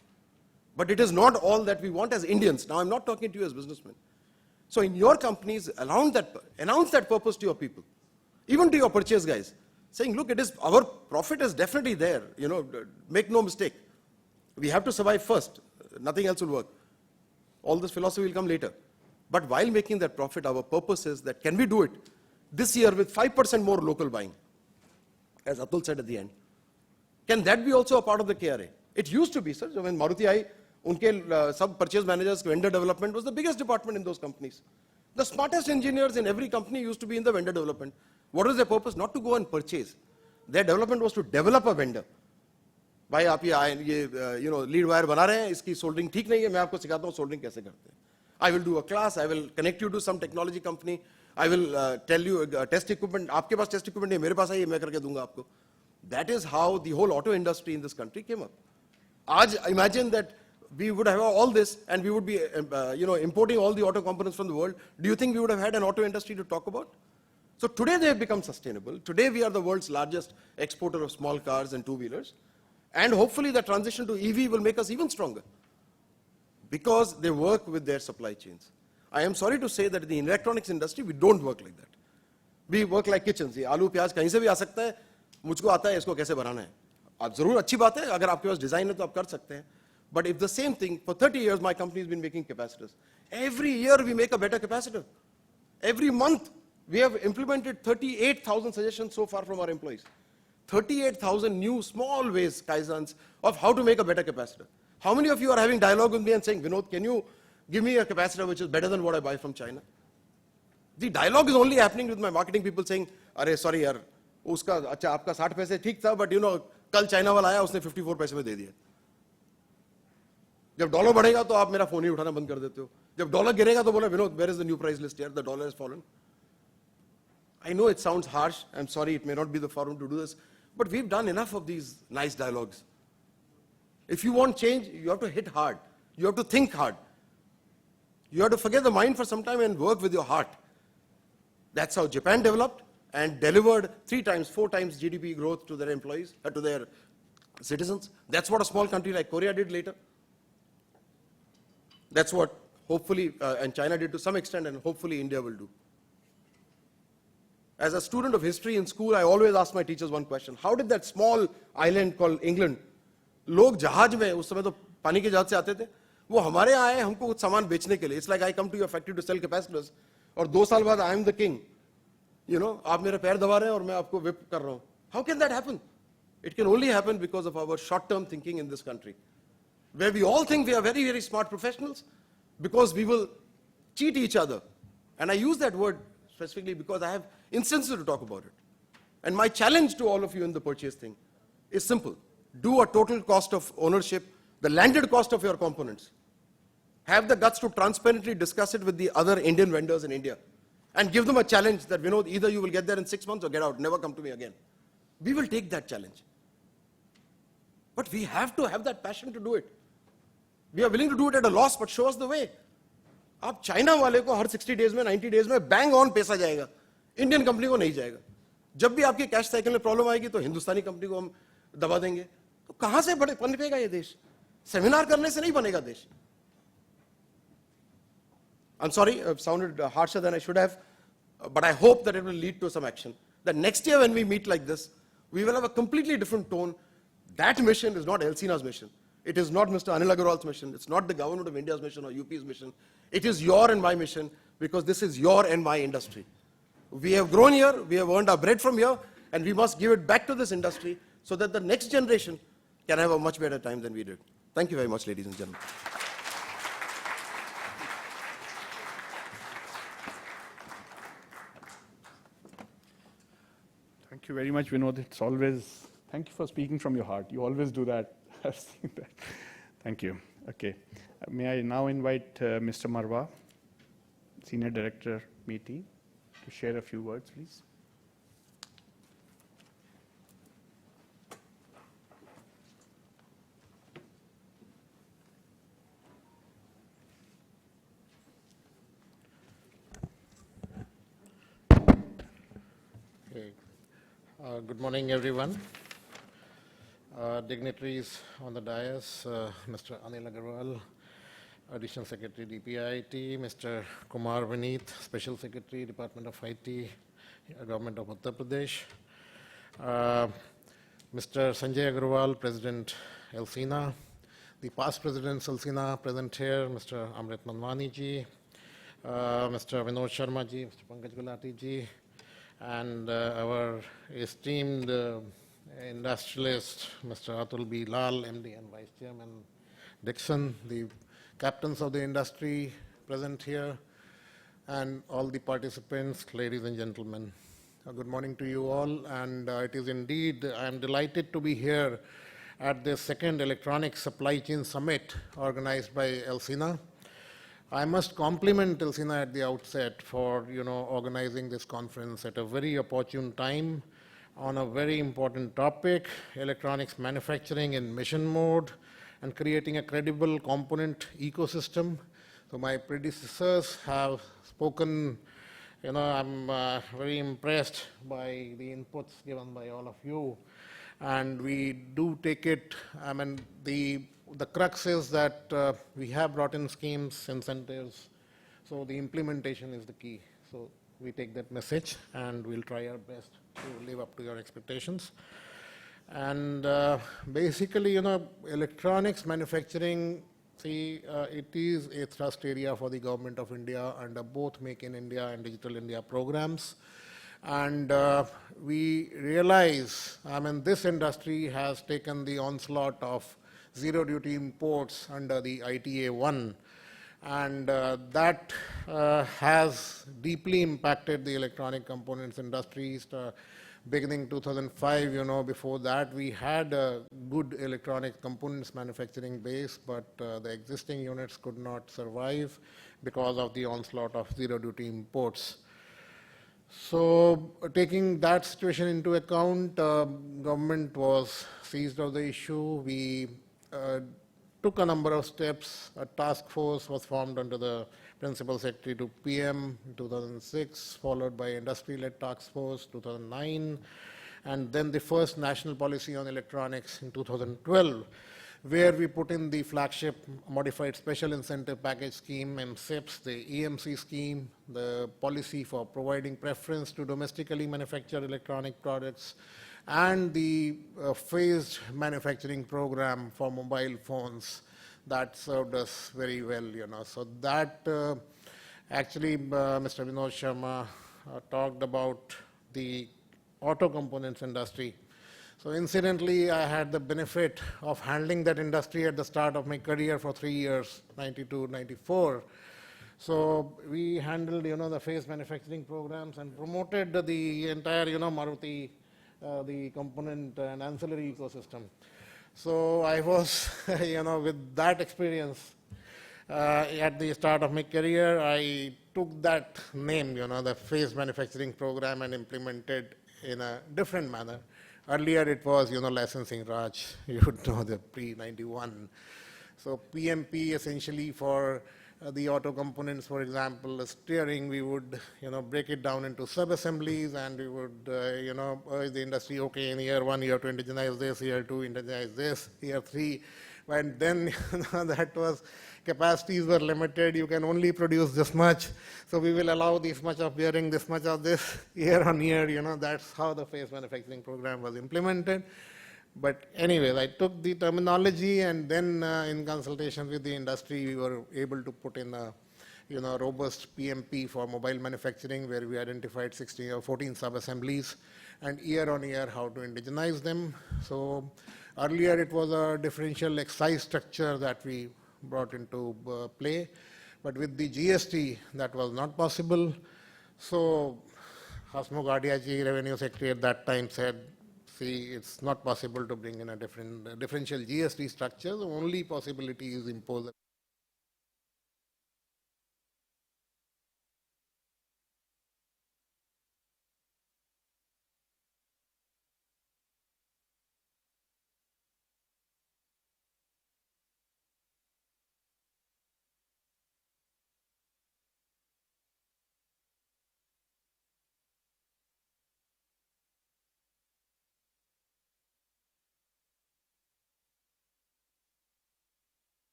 But it is not all that we want as Indians. Now I'm not talking to you as businessmen. So in your companies, announce that purpose to your people, even to your purchase guys, saying, look, our profit is definitely there. Make no mistake. We have to survive first. Nothing else will work. All this philosophy will come later. But while making that profit, our purpose is that can we do it this year with 5% more local buying? As Atul said at the end. Can that be also a part of the KRA? It used to be, sir. So when Maruti आई, उनके sub purchase managers, vendor development was the biggest department in those companies. The smartest engineers in every company used to be in the vendor development. What was their purpose? Not to go and purchase. Their development was to develop a vendor. भाई आप ये lead wire बना रहे हैं, इसकी soldering ठीक नहीं है, मैं आपको सिखाता हूँ soldering कैसे करते हैं. I will do a class, I will connect you to some technology company, I will tell you test equipment, आपके पास test equipment नहीं, मेरे पास है, ये मैं करके दूंगा आपको. That is how the whole auto industry in this country came up. Aaj, imagine that we would have all this and we would be importing all the auto components from the world. Do you think we would have had an auto industry to talk about? So today they have become sustainable. Today we are the world's largest exporter of small cars and two-wheelers. And hopefully the transition to EV will make us even stronger because they work with their supply chains. I am sorry to say that in the electronics industry, we don't work like that. We work like kitchens. ये आलू प्याज कहीं से भी आ सकता है, मुझको आता है इसको कैसे बनाना है. आप जरूर अच्छी बात है, अगर आपके पास डिजाइन है तो आप कर सकते हैं. But if the same thing, for 30 years my company has been making capacitors. Every year we make a better capacitor. Every month we have implemented 38,000 suggestions so far from our employees. 38,000 new small ways, Kaizans, of how to make a better capacitor. How many of you are having dialogue with me and saying, Vinod, can you give me a capacitor which is better than what I buy from China? The dialogue is only happening with my marketing people saying, अरे sorry यार, उसका अच्छा आपका 60 पैसे ठीक था, but you know कल China वाला आया उसने 54 पैसे में दे दिया. जब डॉलर बढ़ेगा तो आप मेरा फोन ही उठाना बंद कर देते हो. जब डॉलर गिरेगा तो बोला Vinod, where is the new price list here? The dollar has fallen. I know it sounds harsh. I'm sorry, it may not be the forum to do this, but we've done enough of these nice dialogues. If you want change, you have to hit hard. You have to think hard. You have to forget the mind for some time and work with your heart. That's how Japan developed and delivered 3 times, 4 times GDP growth to their employees, to their citizens. That's what a small country like Korea did later. That's what hopefully, and China did to some extent, and hopefully India will do. As a student of history in school, I always ask my teachers one question. How did that small island called England, लोग जहाज में उस समय तो पानी के जहाज से आते थे, वो हमारे यहाँ आए हमको कुछ सामान बेचने के लिए. It's like I come to your factory to sell capacitors, और 2 साल बाद I am the king. You know, आप मेरे पैर दबा रहे हैं और मैं आपको whip कर रहा हूँ. How can that happen? It can only happen because of our short-term thinking in this country, where we all think we are very, very smart professionals because we will cheat each other. And I use that word specifically because I have instances to talk about it. And my challenge to all of you in the purchase thing is simple. Do a total cost of ownership, the landed cost of your components. Have the guts to transparently discuss it with the other Indian vendors in India. And give them a challenge that, Vinod, either you will get there in 6 months or get out, never come to me again. We will take that challenge. But we have to have that passion to do it. We are willing to do it at a loss, but show us the way. आप China वाले को हर 60 days में 90 days में bang on पैसा जाएगा, Indian company को नहीं जाएगा. जब भी आपकी कैश साइकिल में प्रॉब्लम आएगी तो हिंदुस्तानी कंपनी को हम दबा देंगे. तो कहां से बनेगा ये देश? सेमिनार करने से नहीं बनेगा देश. I'm sorry, I've sounded harsher than I should have, but I hope that it will lead to some action. That next year when we meet like this, we will have a completely different tone. That mission is not Elsina's mission. It is not Mr. Anil Agarwal's mission. It's not the government of India's mission or UP's mission. It is your and my mission because this is your and my industry. We have grown here, we have earned our bread from here, and we must give it back to this industry so that the next generation can have a much better time than we did. Thank you very much, ladies and gentlemen. Thank you very much, Vinod. It's always, thank you for speaking from your heart. You always do that. I've seen that. Thank you. Okay. May I now invite Mr. Marwa, Senior Director, MeitY, to share a few words, please. Okay. Good morning, everyone. Dignitaries on the dais, Mr. Anil Agarwal, Additional Secretary, DPIIT, Mr. Kumar Vineet, Special Secretary, Department of IT, Government of Uttar Pradesh, Mr. Sanjay Agarwal, President Elsina, the past presidents Elsina present here, Mr. Amrit Manwani ji, Mr. Vinod Sharma ji, Mr. Pankaj Gulati ji, and our esteemed industrialist, Mr. Atul B. Lal, MD and Vice Chairman Dixon, the captains of the industry present here, and all the participants, ladies and gentlemen. Good morning to you all, and it is indeed, I am delighted to be here at the second Electronic Supply Chain Summit organized by Elsina. I must compliment Elsina at the outset for organizing this conference at a very opportune time on a very important topic, electronics manufacturing in mission mode and creating a credible component ecosystem. So my predecessors have spoken. I'm very impressed by the inputs given by all of you, and we do take it. I mean, the crux is that we have brought in schemes, incentives, so the implementation is the key. So we take that message, and we'll try our best to live up to your expectations. And basically, electronics manufacturing, it is a thrust area for the government of India under both Make in India and Digital India programs. And we realize, this industry has taken the onslaught of zero duty imports under the ITA 1, and that has deeply impacted the electronic components industries. Beginning 2005, before that we had a good electronic components manufacturing base, but the existing units could not survive because of the onslaught of zero duty imports. So taking that situation into account, government was seized of the issue. We took a number of steps. A task force was formed under the Principal Secretary to PM in 2006, followed by industry-led task force 2009, and then the first national policy on electronics in 2012, where we put in the flagship modified special incentive package scheme, MSIPS, the EMC scheme, the policy for providing preference to domestically manufactured electronic products, and the phased manufacturing program for mobile phones that served us very well. So that actually Mr. Vinod Sharma talked about the auto components industry. So incidentally, I had the benefit of handling that industry at the start of my career for 3 years, 92, 94. So we handled, the phase manufacturing programs and promoted the entire, Maruti, the component and ancillary ecosystem. So I was, with that experience at the start of my career, I took that name, the phase manufacturing program, and implemented in a different manner. Earlier it was, licensing Raj, you would know, the pre-91. So PMP essentially for the auto components, for example, the steering, we would, break it down into sub-assemblies, and we would, urge the industry, okay, in year 1, you have to indigenize this, year 2, indigenize this, year 3. And then, that was, capacities were limited, you can only produce this much, so we will allow this much of bearing, this much of this, year on year, that's how the phase manufacturing program was implemented. But anyways, I took the terminology, and then in consultation with the industry, we were able to put in a robust PMP for mobile manufacturing, where we identified 16 or 14 sub-assemblies, and year on year how to indigenize them. So earlier it was a differential excise structure that we brought into play, but with the GST that was not possible. So Hasmukh Adhia ji, Revenue Secretary at that time, said, see, it's not possible to bring in a differential GST structure. The only possibility is impose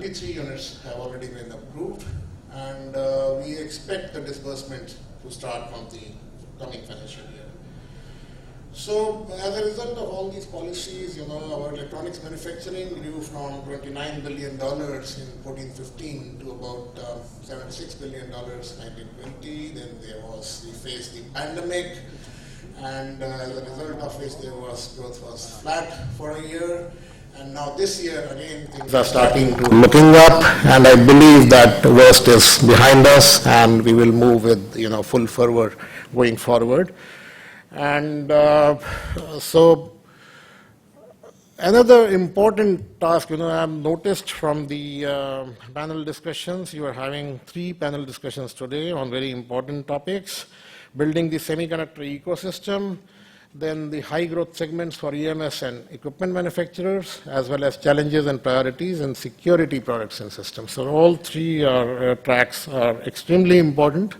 23 units have already been approved, and we expect the disbursement to start from the coming financial year. So, as a result of all these policies, our electronics manufacturing grew from $29 billion in 14-15 to about $76 billion in 1920. Then we faced the pandemic, and as a result of which growth was flat for a year. And now this year, again, things are starting to looking up, and I believe that the worst is behind us, and we will move with, full fervor going forward. And so another important task, I have noticed from the panel discussions, you are having 3 panel discussions today on very important topics: building the semiconductor ecosystem, then the high growth segments for EMS and equipment manufacturers, as well as challenges and priorities in security products and systems. So all 3 tracks are extremely important.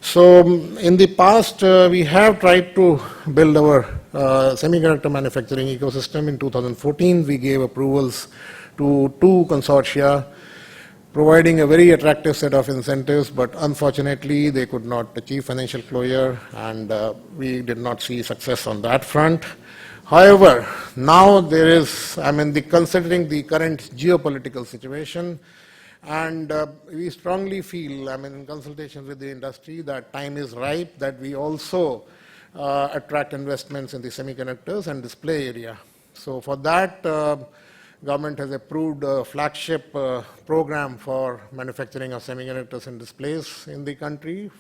So in the past, we have tried to build our semiconductor manufacturing ecosystem. In 2014, we gave approvals to 2 consortia, providing a very attractive set of incentives, but unfortunately, they could not achieve financial closure, and we did not see success on that front. However, now there is, considering the current geopolitical situation, and we strongly feel, in consultation with the industry, that time is ripe that we also attract investments in the semiconductors and display area. So for that, government has approved a flagship program for manufacturing of semiconductors and displays in the country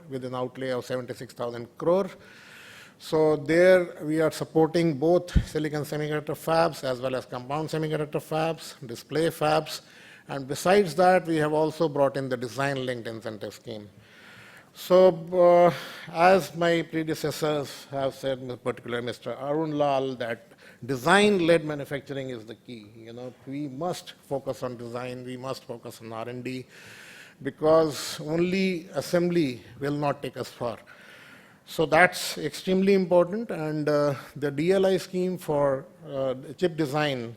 with an outlay of 76,000 crore. So there we are supporting both silicon semiconductor fabs as well as compound semiconductor fabs, display fabs, and besides that, we have also brought in the design-linked incentive scheme. So as my predecessors have said, in particular Mr. Arun Lal, that design-led manufacturing is the key. We must focus on design, we must focus on R&D, because only assembly will not take us far. So that's extremely important, and the DLI scheme for chip design,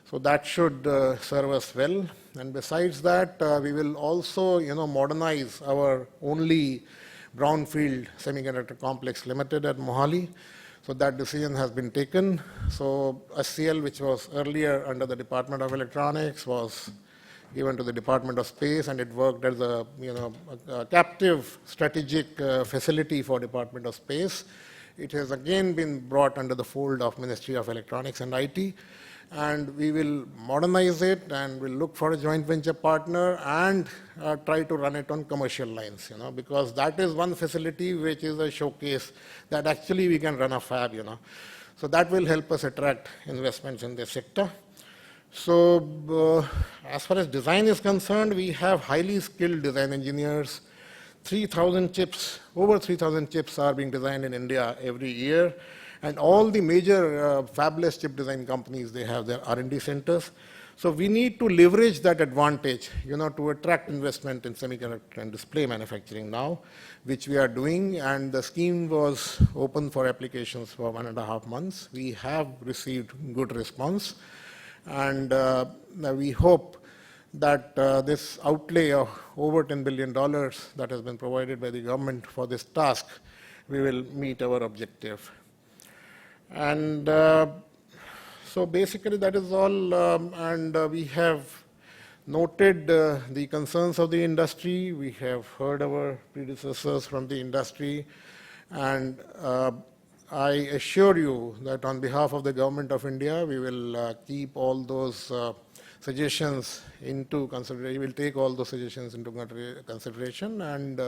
so that should serve us well. And besides that, we will also, modernize our only brownfield semiconductor complex limited at Mohali. So that decision has been taken. So SCL, which was earlier under the Department of Electronics, was given to the Department of Space, and it worked as a captive strategic facility for Department of Space. It has again been brought under the fold of Ministry of Electronics and IT, and we will modernize it, and we'll look for a joint venture partner and try to run it on commercial lines, because that is one facility which is a showcase that actually we can run a fab, So that will help us attract investments in this sector. So as far as design is concerned, we have highly skilled design engineers. 3,000 chips, over 3,000 chips are being designed in India every year. And all the major fabless chip design companies, they have their R&D centers. So we need to leverage that advantage, to attract investment in semiconductor and display manufacturing now, which we are doing. And the scheme was open for applications for 1.5 months. We have received good response. And we hope that this outlay of over $10 billion that has been provided by the government for this task, we will meet our objective. And so basically that is all, and we have noted the concerns of the industry. We have heard our predecessors from the industry, and I assure you that on behalf of the Government of India, we will keep all those suggestions into consideration. We will take all those suggestions into consideration, and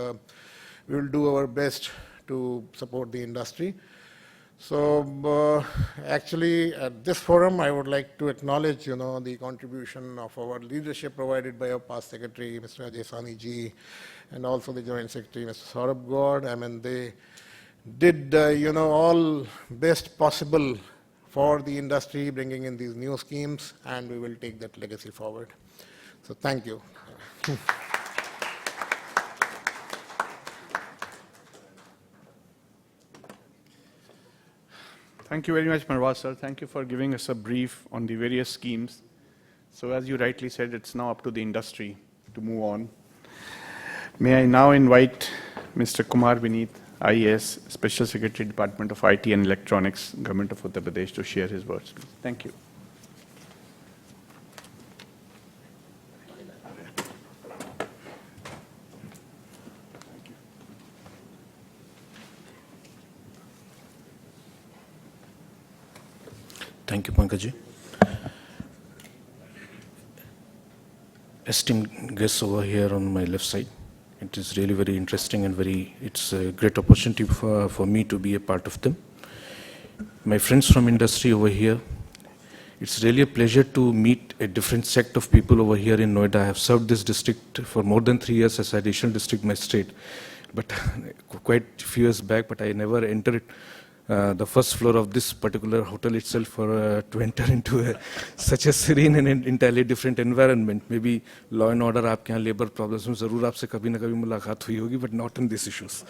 we will do our best to support the industry. So actually, at this forum, I would like to acknowledge, the contribution of our leadership provided by our past secretary, Mr. Ajay Sani ji, and also the joint secretary, Mr. Saurabh Gaud. They did, all best possible for the industry, bringing in these new schemes, and we will take that legacy forward. So thank you. Thank you very much, Marwaz sir. Thank you for giving us a brief on the various schemes. So as you rightly said, it's now up to the industry to move on. May I now invite Mr. Kumar Vineet, IAS, Special Secretary, Department of IT and Electronics, Government of Uttar Pradesh, to share his words. Please. Thank you. Thank you, Pankaj. Esteemed guests over here on my left side, it is really very interesting and it's a great opportunity for me to be a part of them. My friends from industry over here, it's really a pleasure to meet a different sect of people over here in Noida. I have served this district for more than 3 years as additional district magistrate, but quite a few years back, but I never entered the first floor of this particular hotel itself to enter into such a serene and entirely different environment. Maybe law and order, आपके यहाँ labor problems में ज़रूर आपसे कभी न कभी मुलाकात हुई होगी, but not in these issues.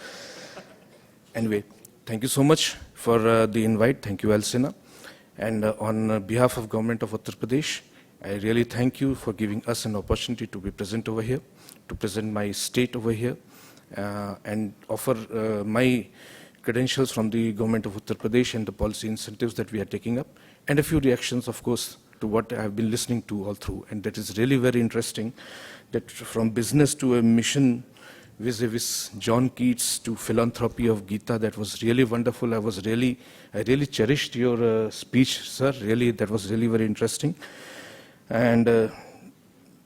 Anyway, thank you so much for the invite. Thank you, Alsina. And on behalf of Government of Uttar Pradesh, I really thank you for giving us an opportunity to be present over here, to present my state over here, and offer my credentials from the Government of Uttar Pradesh and the policy incentives that we are taking up, and a few reactions, of course, to what I have been listening to all through. And that is really very interesting, that from business to a mission vis-a-vis John Keats to philanthropy of Gita, that was really wonderful. I really cherished your speech, sir. Really, that was really very interesting. And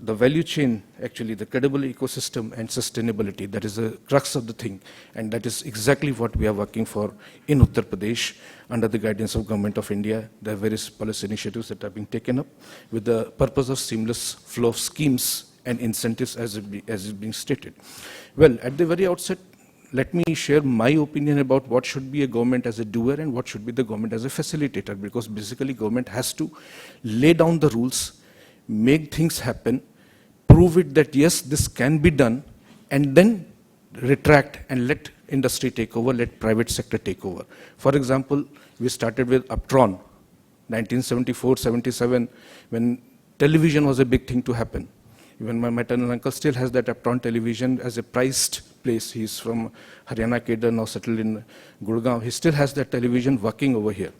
the value chain, actually, the credible ecosystem and sustainability, that is the crux of the thing. And that is exactly what we are working for in Uttar Pradesh under the guidance of Government of India. There are various policy initiatives that are being taken up with the purpose of seamless flow of schemes and incentives as is being stated. Well, at the very outset, let me share my opinion about what should be a government as a doer and what should be the government as a facilitator, because basically government has to lay down the rules, make things happen, prove it that yes, this can be done, and then retract and let industry take over, let private sector take over. For example, we started with Uptron, 1974-77, when television was a big thing to happen. Even my maternal uncle still has that Uptron television as a prized place. He's from Haryana, Kedar, now settled in Gurgaon. He still has that television working over here.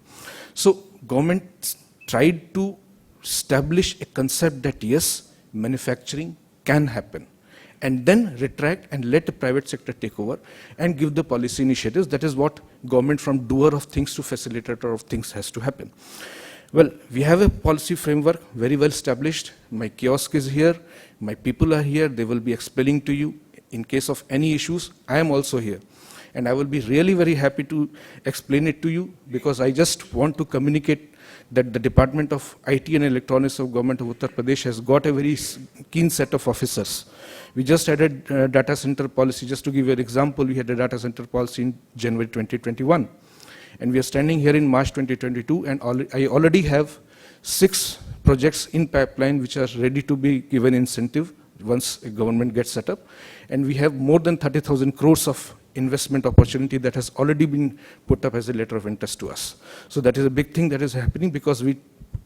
So government tried to establish a concept that yes, manufacturing can happen, and then retract and let the private sector take over and give the policy initiatives. That is what government from doer of things to facilitator of things has to happen. Well, we have a policy framework very well established. My kiosk is here, my people are here, they will be explaining to you. In case of any issues, I am also here. And I will be really very happy to explain it to you, because I just want to communicate that the Department of IT and Electronics of Government of Uttar Pradesh has got a very keen set of officers. We just had a data center policy. Just to give you an example, we had a data center policy in January 2021. And we are standing here in March 2022, and I already have 6 projects in pipeline which are ready to be given incentive once a government gets set up. And we have more than 30,000 crores of investment opportunity that has already been put up as a letter of interest to us. So that is a big thing that is happening, because we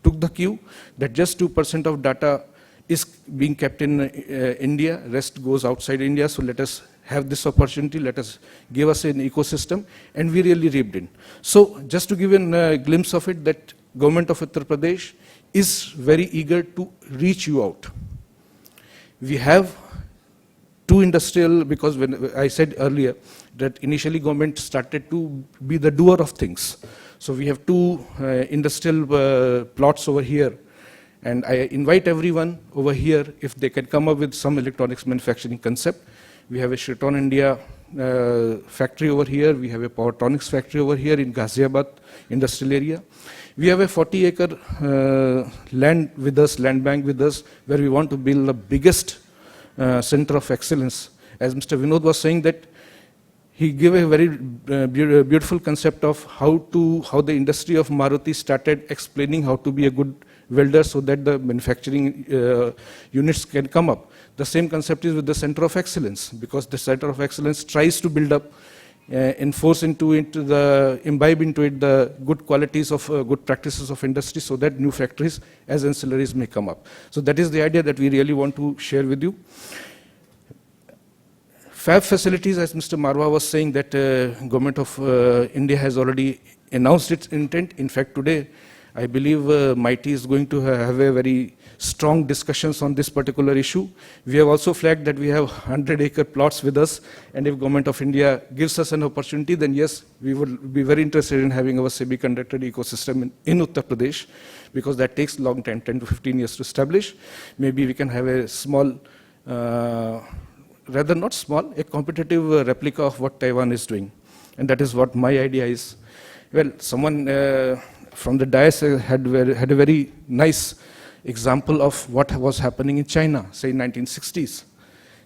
took the cue that just 2% of data is being kept in India, rest goes outside India. So let us have this opportunity, let us give us an ecosystem, and we really reaped in. So just to give a glimpse of it, that Government of Uttar Pradesh is very eager to reach you out. We have 2 industrial, because when I said earlier that initially government started to be the doer of things. So we have 2 industrial plots over here. And I invite everyone over here, if they can come up with some electronics manufacturing concept. We have a Shriton India factory over here. We have a Powertronics factory over here in Ghaziabad industrial area. We have a 40-acre land with us, land bank with us, where we want to build the biggest center of excellence. As Mr. Vinod was saying, that he gave a very beautiful concept of how the industry of Maruti started explaining how to be a good welder so that the manufacturing units can come up. The same concept is with the Center of Excellence, because the Center of Excellence tries to build up imbibe into it the good qualities of good practices of industry so that new factories as ancillaries may come up. So that is the idea that we really want to share with you. Fab facilities, as Mr. Marwa was saying, that Government of India has already announced its intent. In fact, today, I believe MITI is going to have a very strong discussions on this particular issue. We have also flagged that we have 100-acre plots with us, and if Government of India gives us an opportunity, then yes, we would be very interested in having our semiconductor ecosystem in Uttar Pradesh, because that takes long time, 10 to 15 years to establish. Maybe we can have a small, rather not small, a competitive replica of what Taiwan is doing. And that is what my idea is. Well, someone from the dais had a very nice example of what was happening in China, say in 1960s.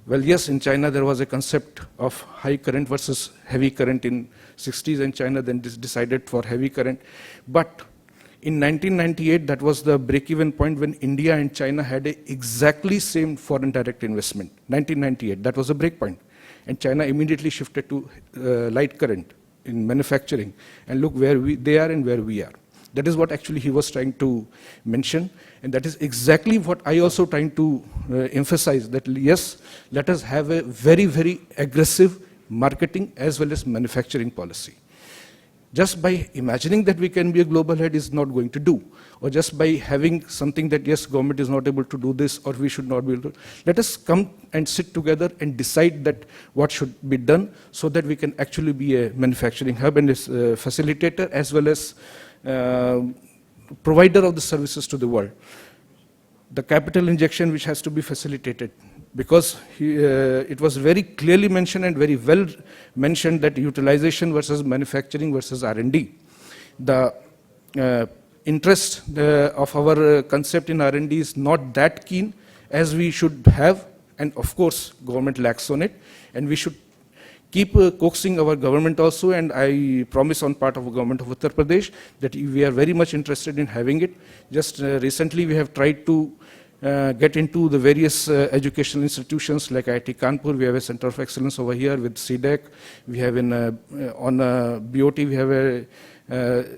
Well, yes, in China there was a concept of high current versus heavy current in 60s, and China then decided for heavy current. But in 1998, that was the break-even point when India and China had exactly same foreign direct investment. 1998, that was a break point. And China immediately shifted to light current in manufacturing. And look where they are and where we are. That is what actually he was trying to mention. And that is exactly what I also trying to emphasize, that yes, let us have a very, very aggressive marketing as well as manufacturing policy. Just by imagining that we can be a global head is not going to do. Or just by having something that, yes, government is not able to do this or we should not be able to. Let us come and sit together and decide that what should be done so that we can actually be a manufacturing hub and a facilitator as well as provider of the services to the world. The capital injection which has to be facilitated, because it was very clearly mentioned and very well mentioned that utilization versus manufacturing versus R&D. The interest of our concept in R&D is not that keen as we should have, and of course government lacks on it, and we should keep coaxing our government also, and I promise on part of the government of Uttar Pradesh that we are very much interested in having it. Just recently we have tried to get into the various educational institutions like IIT Kanpur. We have a center of excellence over here with CDEC. We have on BOT, we have a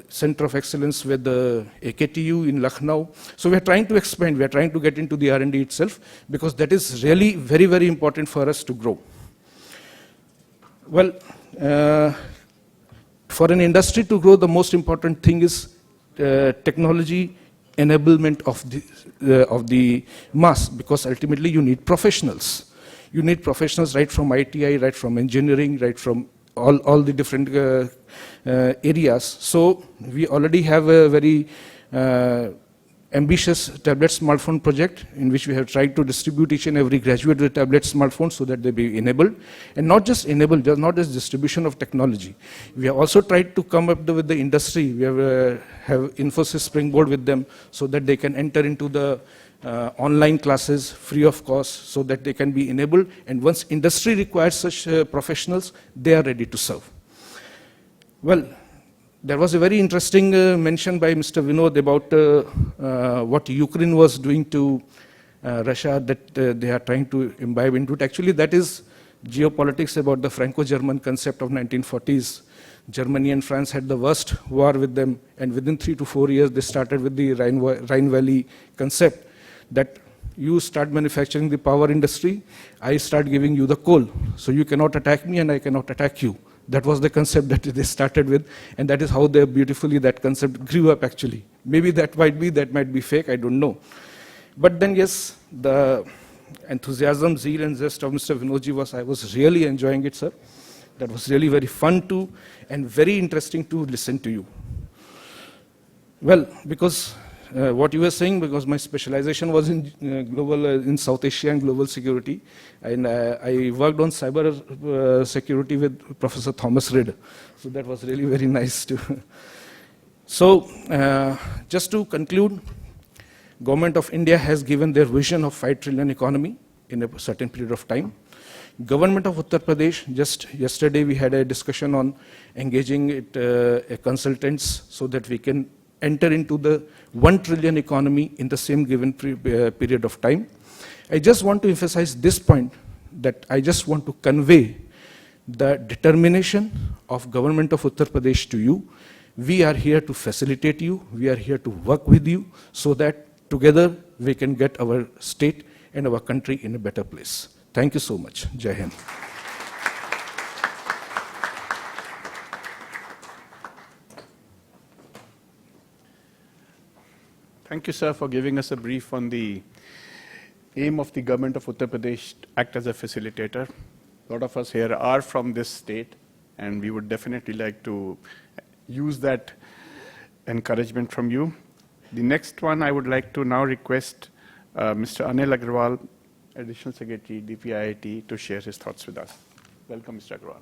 center of excellence with the AKTU in Lucknow. So we are trying to expand, we are trying to get into the R&D itself, because that is really very, very important for us to grow. Well, for an industry to grow, the most important thing is technology enablement of the mass, because ultimately you need professionals. You need professionals right from ITI, right from engineering, right from all the different areas. So we already have a very ambitious tablet smartphone project in which we have tried to distribute each and every graduate with a tablet smartphone so that they be enabled. And not just enabled, not just distribution of technology. We have also tried to come up with the industry. We have Infosys Springboard with them so that they can enter into the online classes free of cost so that they can be enabled. And once industry requires such professionals, they are ready to serve. Well, there was a very interesting mention by Mr. Vinod about what Ukraine was doing to Russia, that they are trying to imbibe into it. Actually, that is geopolitics about the Franco-German concept of 1940s. Germany and France had the worst war with them, and within 3 to 4 years, they started with the Rhine Valley concept that you start manufacturing the power industry, I start giving you the coal. So you cannot attack me and I cannot attack you. That was the concept that they started with, and that is how they beautifully that concept grew up actually. Maybe that might be fake, I don't know. But then yes, the enthusiasm, zeal and zest of Mr. Vinodji I was really enjoying it, sir. That was really very fun to and very interesting to listen to you. Well, because what you were saying, because my specialization was in in South Asia and global security, and I worked on cyber security with Professor Thomas Reid. So that was really very nice too. So just to conclude, Government of India has given their vision of 5 trillion economy in a certain period of time. Government of Uttar Pradesh, just yesterday we had a discussion on engaging consultants so that we can enter into the 1 trillion economy in the same given period of time. I just want to emphasize this point, that I just want to convey the determination of government of Uttar Pradesh to you. We are here to facilitate you. We are here to work with you so that together we can get our state and our country in a better place. Thank you so much. Jai Hind. Thank you, sir, for giving us a brief on the aim of the government of Uttar Pradesh to act as a facilitator. A lot of us here are from this state, and we would definitely like to use that encouragement from you. The next one, I would like to now request Mr. Anil Agrawal, Additional Secretary, DPIIT, to share his thoughts with us. Welcome, Mr. Agrawal.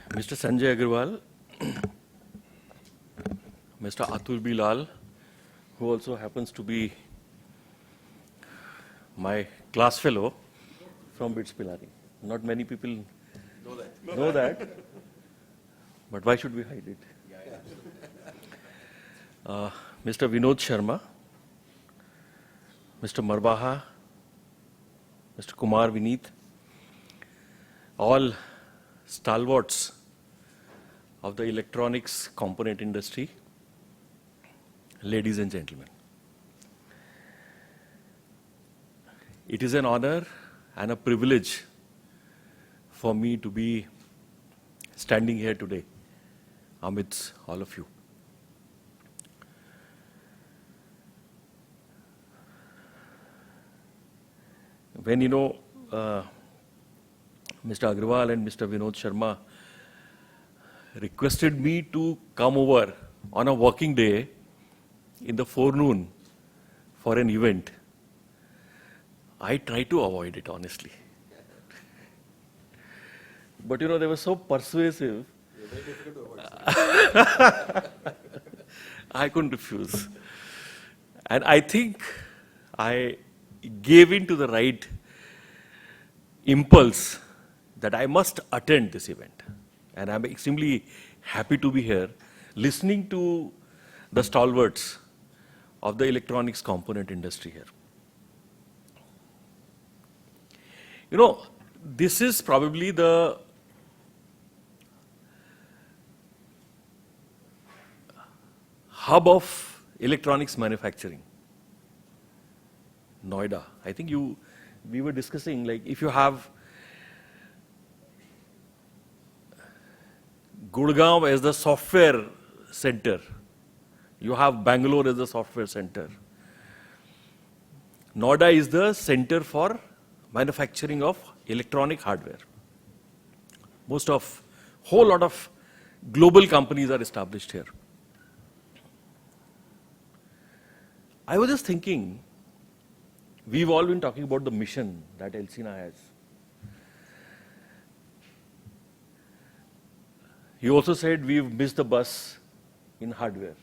Mr. Sanjay Agarwal, Mr. Atul Bilal, who also happens to be my class fellow from BITS Pilani. Not many people know that, but why should we hide it? Mr. Vinod Sharma, Mr. Marbaha, Mr. Kumar Vineet, all stalwarts of the electronics component industry, ladies and gentlemen. It is an honor and a privilege for me to be standing here today amidst all of you. When Mr. Agrawal and Mr. Vinod Sharma requested me to come over on a working day in the forenoon for an event, I tried to avoid it, honestly. But they were so persuasive, I couldn't refuse. And I think I gave in to the right impulse that I must attend this event. And I'm extremely happy to be here, listening to the stalwarts of the electronics component industry here. This is probably the hub of electronics manufacturing. Noida. I think we were discussing, like, if you have Gurgaon as the software center, you have Bangalore as the software center. Noida is the center for manufacturing of electronic hardware. Whole lot of global companies are established here. I was just thinking, we've all been talking about the mission that Elsina has. You also said we've missed the bus in hardware.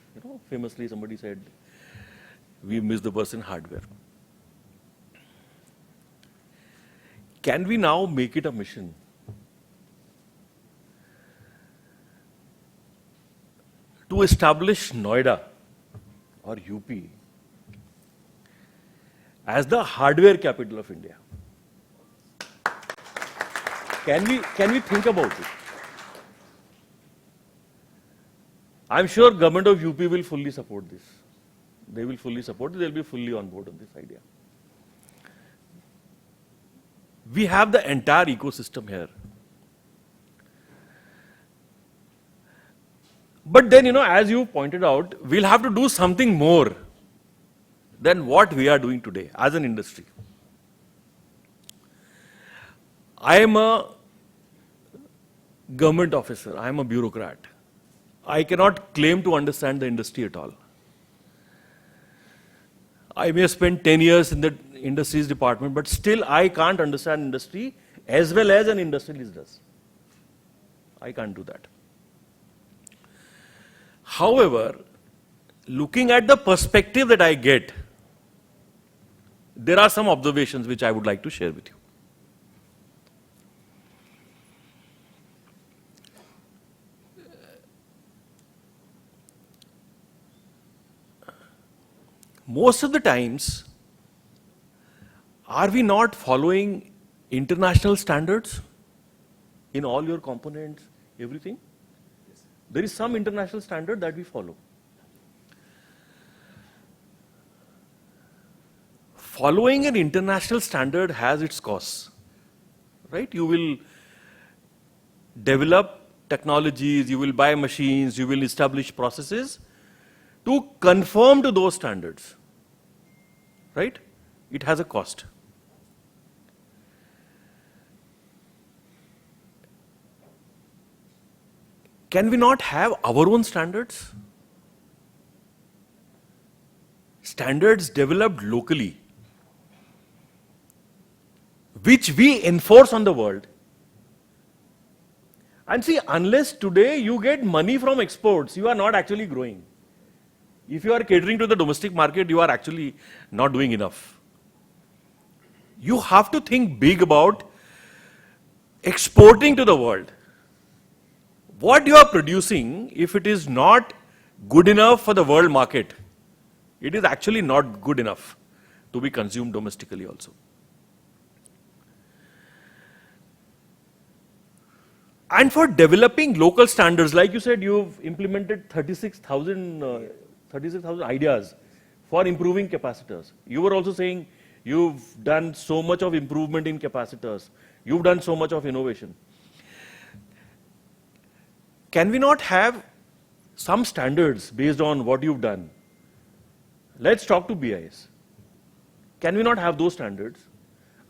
Famously somebody said, we've missed the bus in hardware. Can we now make it a mission to establish Noida or UP as the hardware capital of India? Can we think about it? I'm sure government of UP will fully support this. They will fully support it. They'll be fully on board on this idea. We have the entire ecosystem here. But then, as you pointed out, we'll have to do something more than what we are doing today as an industry. I am a government officer. I am a bureaucrat. I cannot claim to understand the industry at all. I may have spent 10 years in the industries department, but still I can't understand industry as well as an industrialist does. I can't do that. However, looking at the perspective that I get there are some observations which I would like to share with you. Most of the times, are we not following international standards in all your components, everything? There is some international standard that we follow. Following an international standard has its costs, right? You will develop technologies, you will buy machines, you will establish processes to conform to those standards, right? It has a cost. Can we not have our own standards? Standards developed locally, which we enforce on the world. And see, unless today you get money from exports, you are not actually growing. If you are catering to the domestic market, you are actually not doing enough. You have to think big about exporting to the world. What you are producing, if it is not good enough for the world market, it is actually not good enough to be consumed domestically also. And for developing local standards, like you said, you've implemented 36,000 ideas for improving capacitors. You were also saying you've done so much of improvement in capacitors. You've done so much of innovation. Can we not have some standards based on what you've done? Let's talk to BIS. Can we not have those standards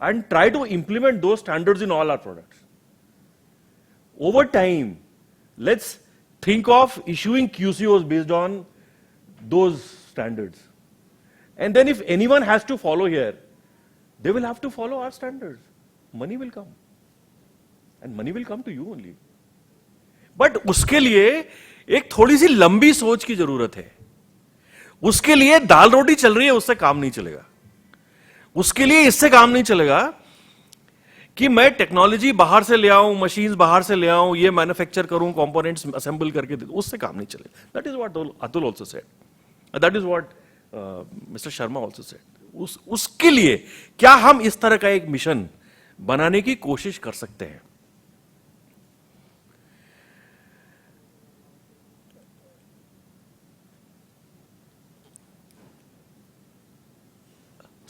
and try to implement those standards in all our products? Over time, let's think of issuing QCOs based on those standards. And then if anyone has to follow here, they will have to follow our standards. Money will come. And money will come to you only. But उसके लिए एक थोड़ी सी लंबी सोच की जरूरत है. उसके लिए दाल रोटी चल रही है, उससे काम नहीं चलेगा. उसके लिए इससे काम नहीं चलेगा कि मैं टेक्नोलॉजी बाहर से ले आऊं, मशीन्स बाहर से ले आऊं, ये मैन्युफैक्चर करूं, कंपोनेंट्स असेंबल करके दे दूं, उससे काम नहीं चलेगा. That is what Atul also said. That is what mister Sharma also said. उसके लिए क्या हम इस तरह का एक मिशन बनाने की कोशिश कर सकते हैं?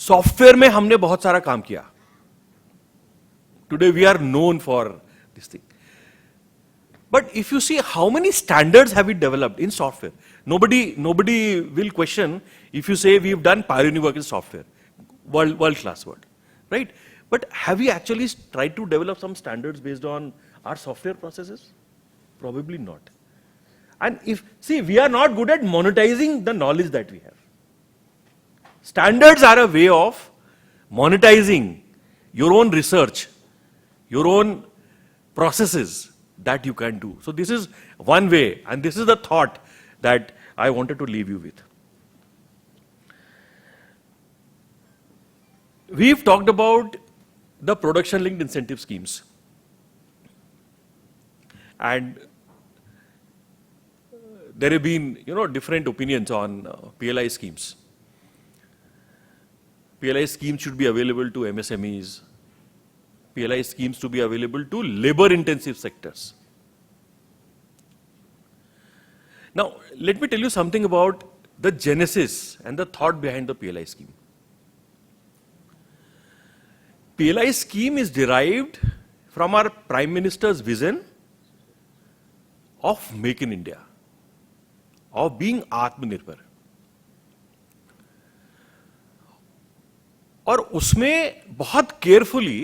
सॉफ्टवेयर में हमने बहुत सारा काम किया. Today we are known for this thing. But if you see how many standards have we developed in software, nobody will question if you say we've done pioneering work in software, world class world, right? But have we actually tried to develop some standards based on our software processes? Probably not. And we are not good at monetizing the knowledge that we have. Standards are a way of monetizing your own research, your own processes that you can do. So this is one way, and this is the thought that I wanted to leave you with. We've talked about the production-linked incentive schemes. And there have been, different opinions on PLI schemes. PLI schemes should be available to MSMEs. PLI schemes to be available to labor-intensive sectors. Now, let me tell you something about the genesis and the thought behind the PLI scheme. PLI scheme is derived from our Prime Minister's vision of Make in India, of being Atmanirbhar. और उसमें बहुत carefully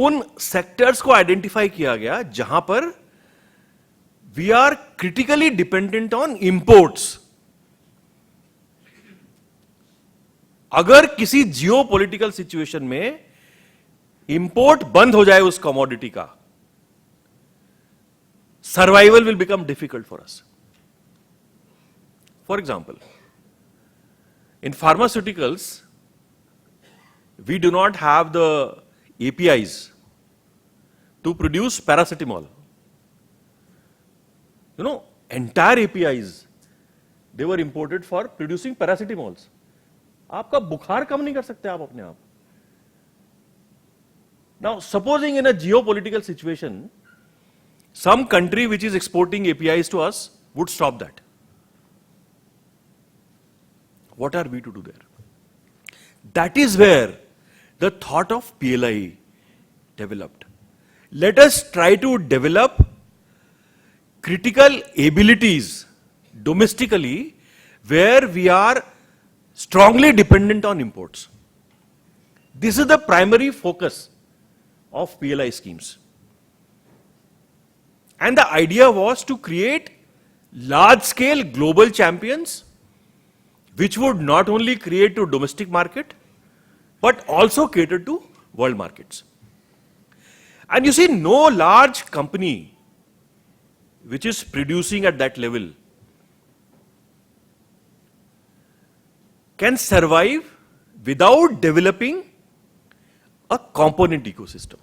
उन sectors को identify किया गया जहां पर we are critically dependent on imports. अगर किसी जियो पॉलिटिकल सिचुएशन में इंपोर्ट बंद हो जाए उस कमोडिटी का, survival will become difficult for us. For example, In pharmaceuticals, we do not have the APIs to produce paracetamol. You know, entire APIs, they were imported for producing paracetamols. आपका बुखार कम नहीं कर सकते आप अपने आप. Now, supposing in a geopolitical situation, some country which is exporting APIs to us would stop that. What are we to do there? That is where the thought of PLI developed. Let us try to develop critical abilities domestically where we are strongly dependent on imports. This is the primary focus of PLI schemes. And the idea was to create large-scale global champions which would not only create to domestic market, but also cater to world markets. And you see, no large company which is producing at that level can survive without developing a component ecosystem.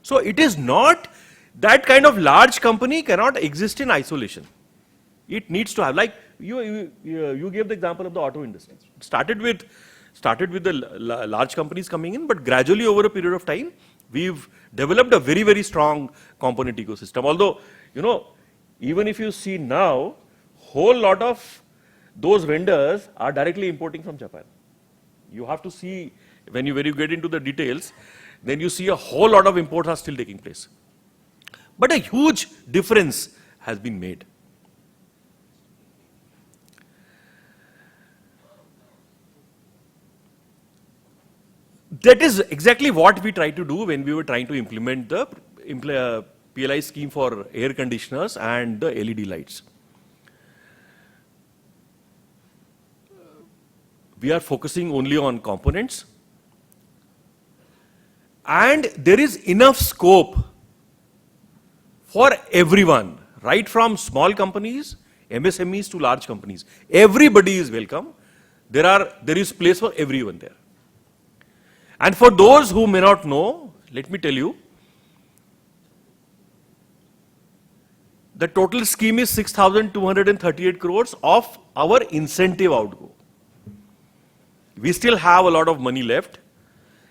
So it is not that kind of large company cannot exist in isolation. It needs to have, like you gave the example of the auto industry. It started with the large companies coming in, but gradually over a period of time, we've developed a very, very strong component ecosystem. Although, you know, even if you see now, whole lot of those vendors are directly importing from Japan. You have to see, when you get into the details, then you see a whole lot of imports are still taking place. But a huge difference has been made. That is exactly what we tried to do when we were trying to implement the PLI scheme for air conditioners and the LED lights. We are focusing only on components, and there is enough scope for everyone, right from small companies, MSMEs to large companies. Everybody is welcome. There is place for everyone there. And for those who may not know, let me tell you, the total scheme is 6,238 crores of our incentive outgo. We still have a lot of money left.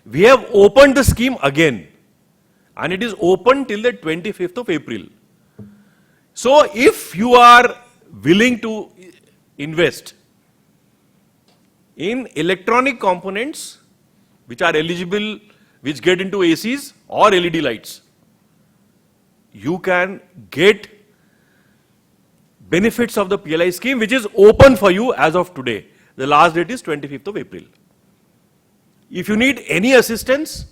We have opened the scheme again, and it is open till the 25th of April. So if you are willing to invest in electronic components which are eligible, which get into ACs or LED lights, you can get benefits of the PLI scheme, which is open for you as of today. The last date is 25th of April. If you need any assistance,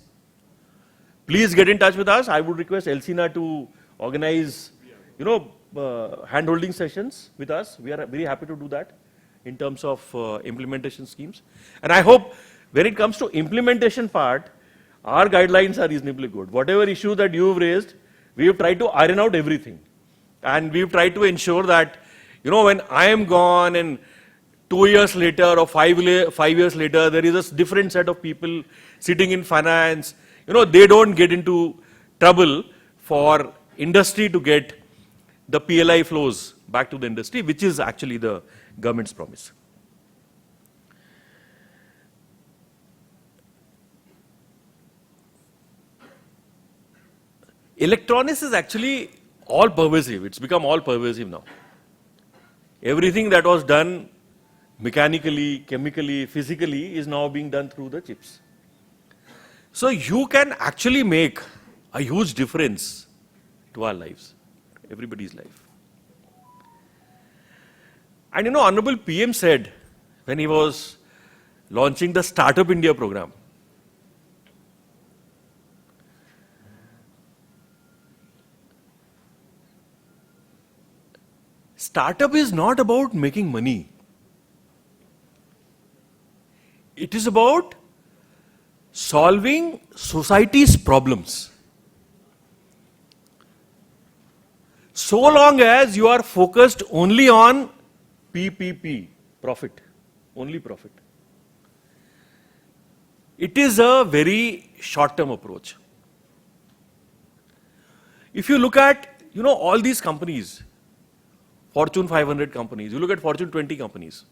please get in touch with us. I would request Elsina to organize, hand-holding sessions with us. We are very happy to do that in terms of implementation schemes. And I hope when it comes to implementation part, our guidelines are reasonably good. Whatever issue that you've raised, we have tried to iron out everything. And we've tried to ensure that, when I am gone and 2 years later or 5 years later, there is a different set of people sitting in finance. They don't get into trouble for industry to get the PLI flows back to the industry, which is actually the government's promise. Electronics is actually all pervasive. It's become all pervasive now. Everything that was done mechanically, chemically, physically is now being done through the chips. So you can actually make a huge difference to our lives, everybody's life. And Honorable PM said when he was launching the Startup India program, startup is not about making money. It is about solving society's problems. So long as you are focused only on PPP, profit, only profit, It is a very short-term approach. If you look at, all these companies, Fortune 500 companies, you look at Fortune 20 companies,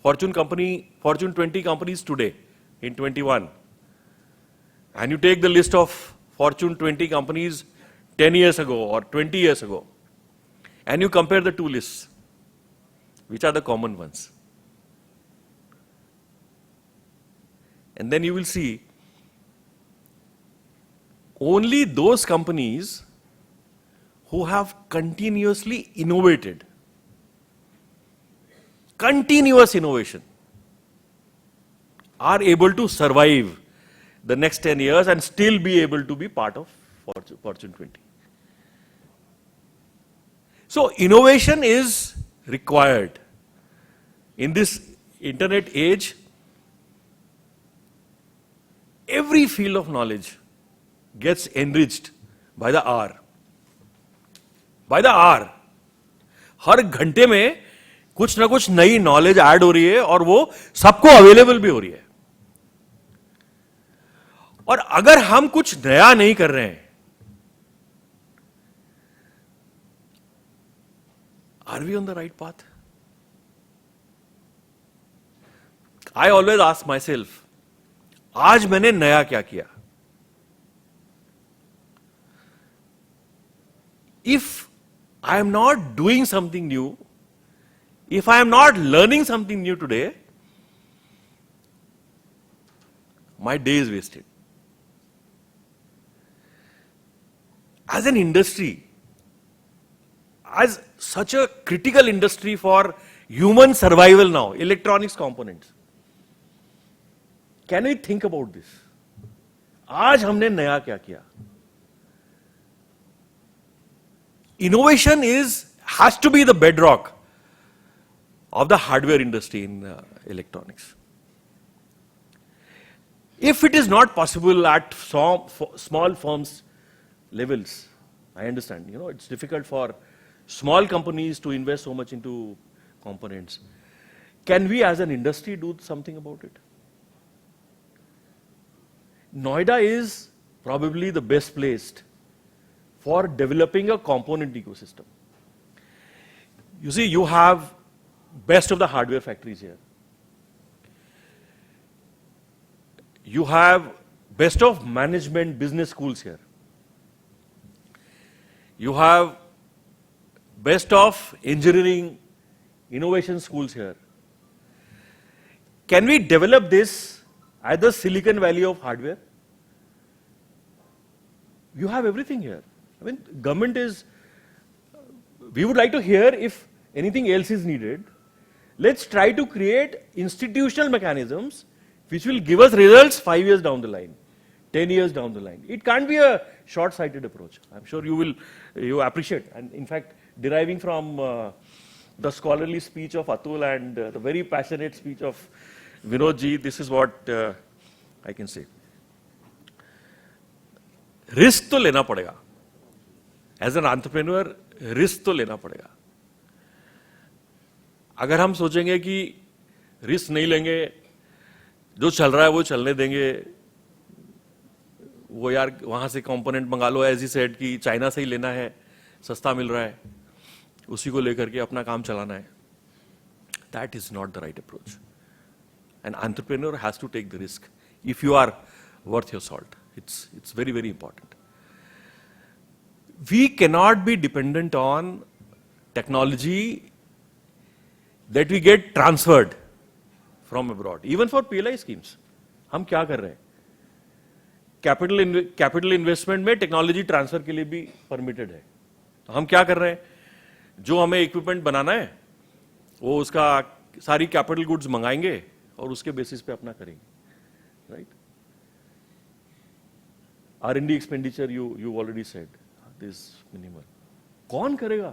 Fortune 20 companies today in 21, and you take the list of Fortune 20 companies 10 years ago or 20 years ago, and you compare the two lists, which are the common ones. And then you will see only those companies who have continuously innovated, continuous innovation, are able to survive the next 10 years and still be able to be part of Fortune 20. So innovation is required. In this internet age, every field of knowledge gets enriched by the hour. By the hour. हर घंटे में कुछ ना कुछ नई knowledge add हो रही है और वो सबको अवेलेबल भी हो रही है. और अगर हम कुछ नया नहीं कर रहे हैं, are we on the right path? I always ask myself, आज मैंने नया क्या किया? If I am not doing something new, if I am not learning something new today, my day is wasted. As an industry, as such a critical industry for human survival now, electronics components, can we think about this? आज हमने नया क्या किया? Innovation has to be the bedrock of the hardware industry in electronics. If it is not possible at small firms levels, I understand, it's difficult for small companies to invest so much into components. Can we as an industry do something about it? Noida is probably the best placed for developing a component ecosystem. You see, you have best of the hardware factories here. You have best of management business schools here. You have best of engineering innovation schools here. Can we develop this at the Silicon Valley of hardware? You have everything here. I mean, government is, we would like to hear if anything else is needed. Let's try to create institutional mechanisms which will give us results 5 years down the line, 10 years down the line. It can't be a short-sighted approach. I'm sure you appreciate. And in fact, deriving from the scholarly speech of Atul and the very passionate speech of Vinod ji, this is what I can say. Risk तो लेना पड़ेगा. As an entrepreneur risk तो लेना पड़ेगा. अगर हम सोचेंगे कि रिस्क नहीं लेंगे, जो चल रहा है वो चलने देंगे, वो यार वहां से कंपोनेंट मंगा लो, एज ही सेड कि चाइना से ही लेना है, सस्ता मिल रहा है, उसी को लेकर के अपना काम चलाना है. That is not the right approach. An entrepreneur has to take the risk if you are worth your salt. It's very, very important. We cannot be dependent on technology that we get transferred from abroad. Even for PLI schemes. हम क्या कर रहे हैं? Capital investment में technology transfer के लिए भी permitted है. तो हम क्या कर रहे हैं? जो हमें equipment बनाना है, वो उसका सारी capital goods मंगाएंगे और उसके basis पे अपना करेंगे. Right? R&D expenditure, you already said, this minimal. कौन करेगा?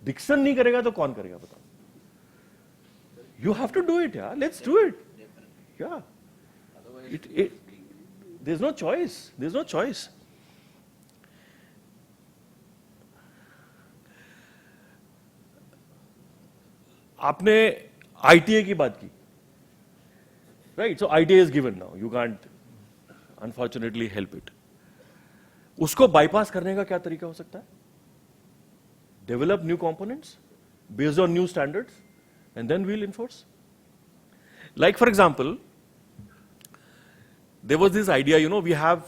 डिक्सन नहीं करेगा तो कौन करेगा बताओ? You have to do it, yeah. Let's do it. Yeah. There's no choice. There's no choice. आपने ITA की बात की. Right? So idea is given now. You can't, unfortunately, help it. उसको bypass करने का क्या तरीका हो सकता है? Develop new components based on new standards, and then we'll enforce. Like, for example, there was this idea, you know, we have,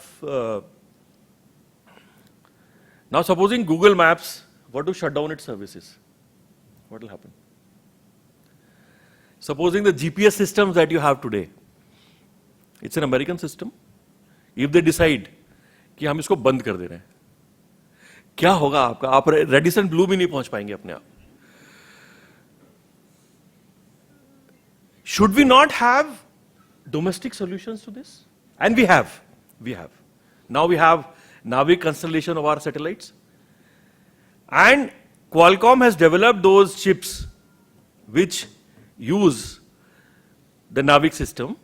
now supposing Google Maps were to shut down its services, what will happen? Supposing the GPS systems that you have today, it's an American system, if they decide कि हम इसको बंद कर दे रहे हैं, क्या होगा आपका? आप रेडिसन ब्लू भी नहीं पहुंच पाएंगे अपने आप. Should we not have domestic solutions to this? And we have. Now we have Navig constellation of our satellites. And Qualcomm has developed those chips which use the Navig system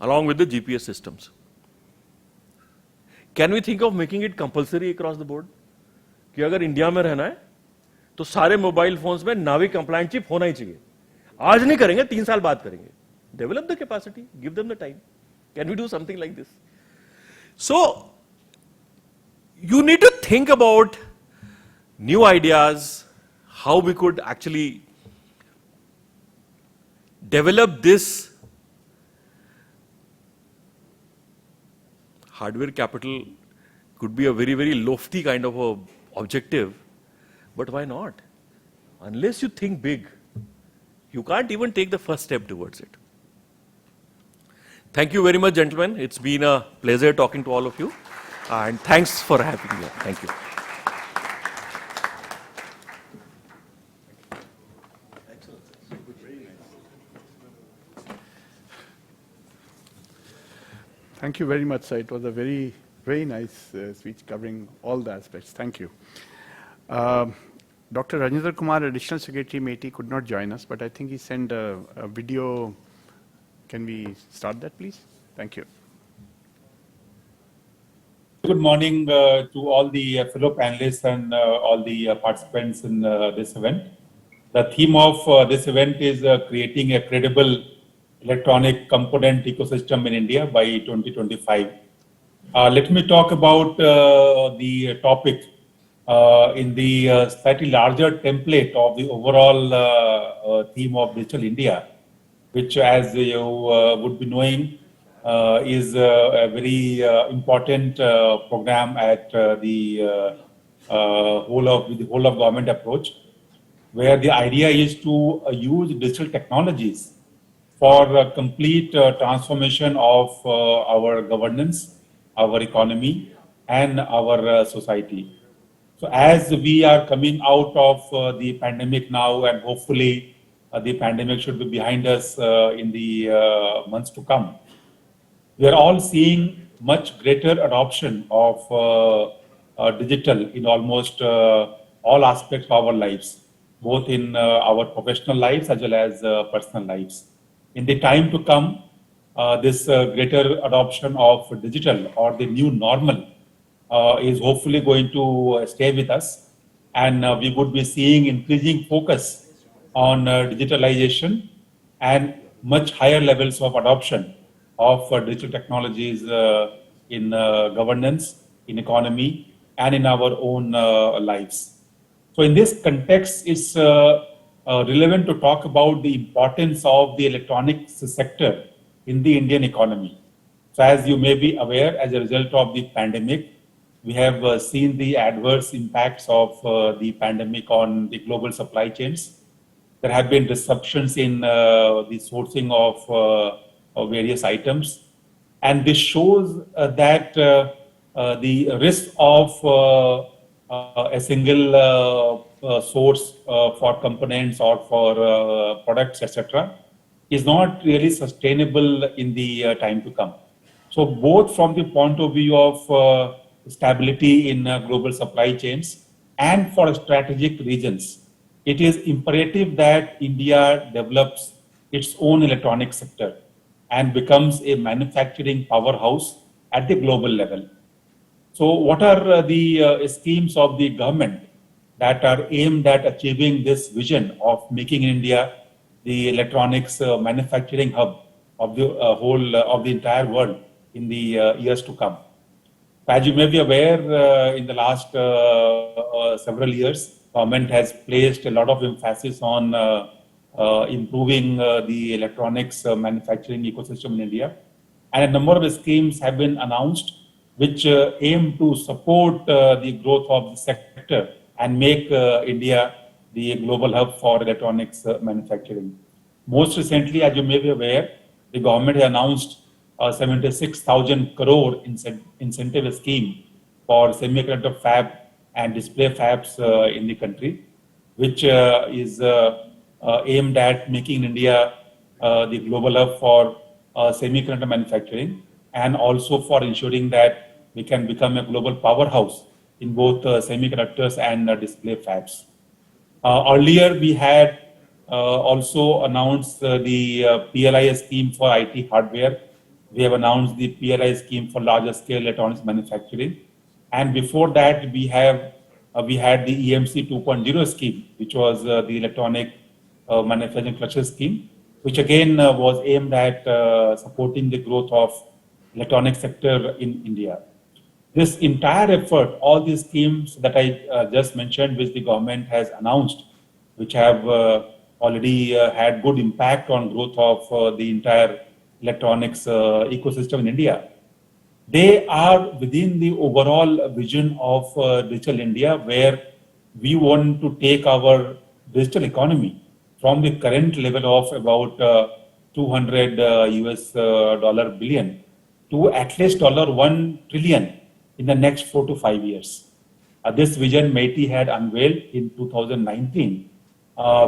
along with the GPS systems. Can we think of making it compulsory across the board? कि अगर India में रहना है तो सारे mobile phones में नाविक compliant chip होना ही चाहिए. आज नहीं करेंगे, 3 साल बाद करेंगे. Develop the capacity, give them the time. Can we do something like this? So, you need to think about new ideas, how we could actually develop this hardware capital. Could be a very, very lofty kind of a objective, but why not? Unless you think big, you can't even take the first step towards it. Thank you very much, gentlemen. It's been a pleasure talking to all of you, and thanks for having me. Thank you. Thank you very much, sir. It was a very, very nice speech covering all the aspects. Thank you. Dr. Rajendra Kumar, Additional Secretary, MeitY, could not join us, but I think he sent a video. Can we start that, please? Thank you. Good morning to all the fellow panelists and all the participants in this event. The theme of this event is creating a credible electronic component ecosystem in India by 2025. Let me talk about the topic in the slightly larger template of the overall theme of Digital India, which, as you would be knowing, is a very important program at the whole of government approach, where the idea is to use digital technologies for a complete transformation of our governance, our economy, and our society. So as we are coming out of the pandemic now, and hopefully the pandemic should be behind us in the months to come, we are all seeing much greater adoption of digital in almost all aspects of our lives, both in our professional lives as well as personal lives. In the time to come, this greater adoption of digital, or the new normal, is hopefully going to stay with us, and we would be seeing increasing focus on digitalization and much higher levels of adoption of digital technologies in governance, in economy, and in our own lives. So in this context, it's relevant to talk about the importance of the electronics sector in the Indian economy. So as you may be aware, as a result of the pandemic, we have seen the adverse impacts of the pandemic on the global supply chains. There have been disruptions in the sourcing of various items. And this shows that the risk of a single source for components or for products, etc., is not really sustainable in the time to come. So both from the point of view of stability in global supply chains and for strategic regions, it is imperative that India develops its own electronic sector and becomes a manufacturing powerhouse at the global level. So what are the schemes of the government that are aimed at achieving this vision of making India the electronics manufacturing hub of the of the entire world in the years to come. As you may be aware, in the last several years, government has placed a lot of emphasis on improving the electronics manufacturing ecosystem in India. And a number of schemes have been announced which aim to support the growth of the sector and make India the global hub for electronics manufacturing. Most recently, as you may be aware, the government has announced a 76,000 crore incentive scheme for semiconductor fab and display fabs in the country, which is aimed at making India the global hub for semiconductor manufacturing, and also for ensuring that we can become a global powerhouse in both semiconductors and display fabs. Earlier, we had also announced the PLI scheme for IT hardware. We have announced the PLI scheme for larger scale electronics manufacturing. And before that, we had the EMC 2.0 scheme, which was the electronic manufacturing cluster scheme, which again was aimed at supporting the growth of electronic sector in India. This entire effort, all these schemes that I just mentioned, which the government has announced, which have already had good impact on growth of the entire electronics ecosystem in India, they are within the overall vision of Digital India, where we want to take our digital economy from the current level of about 200 US dollar billion to at least $1 trillion in the next 4 to 5 years. This vision MeitY had unveiled in 2019,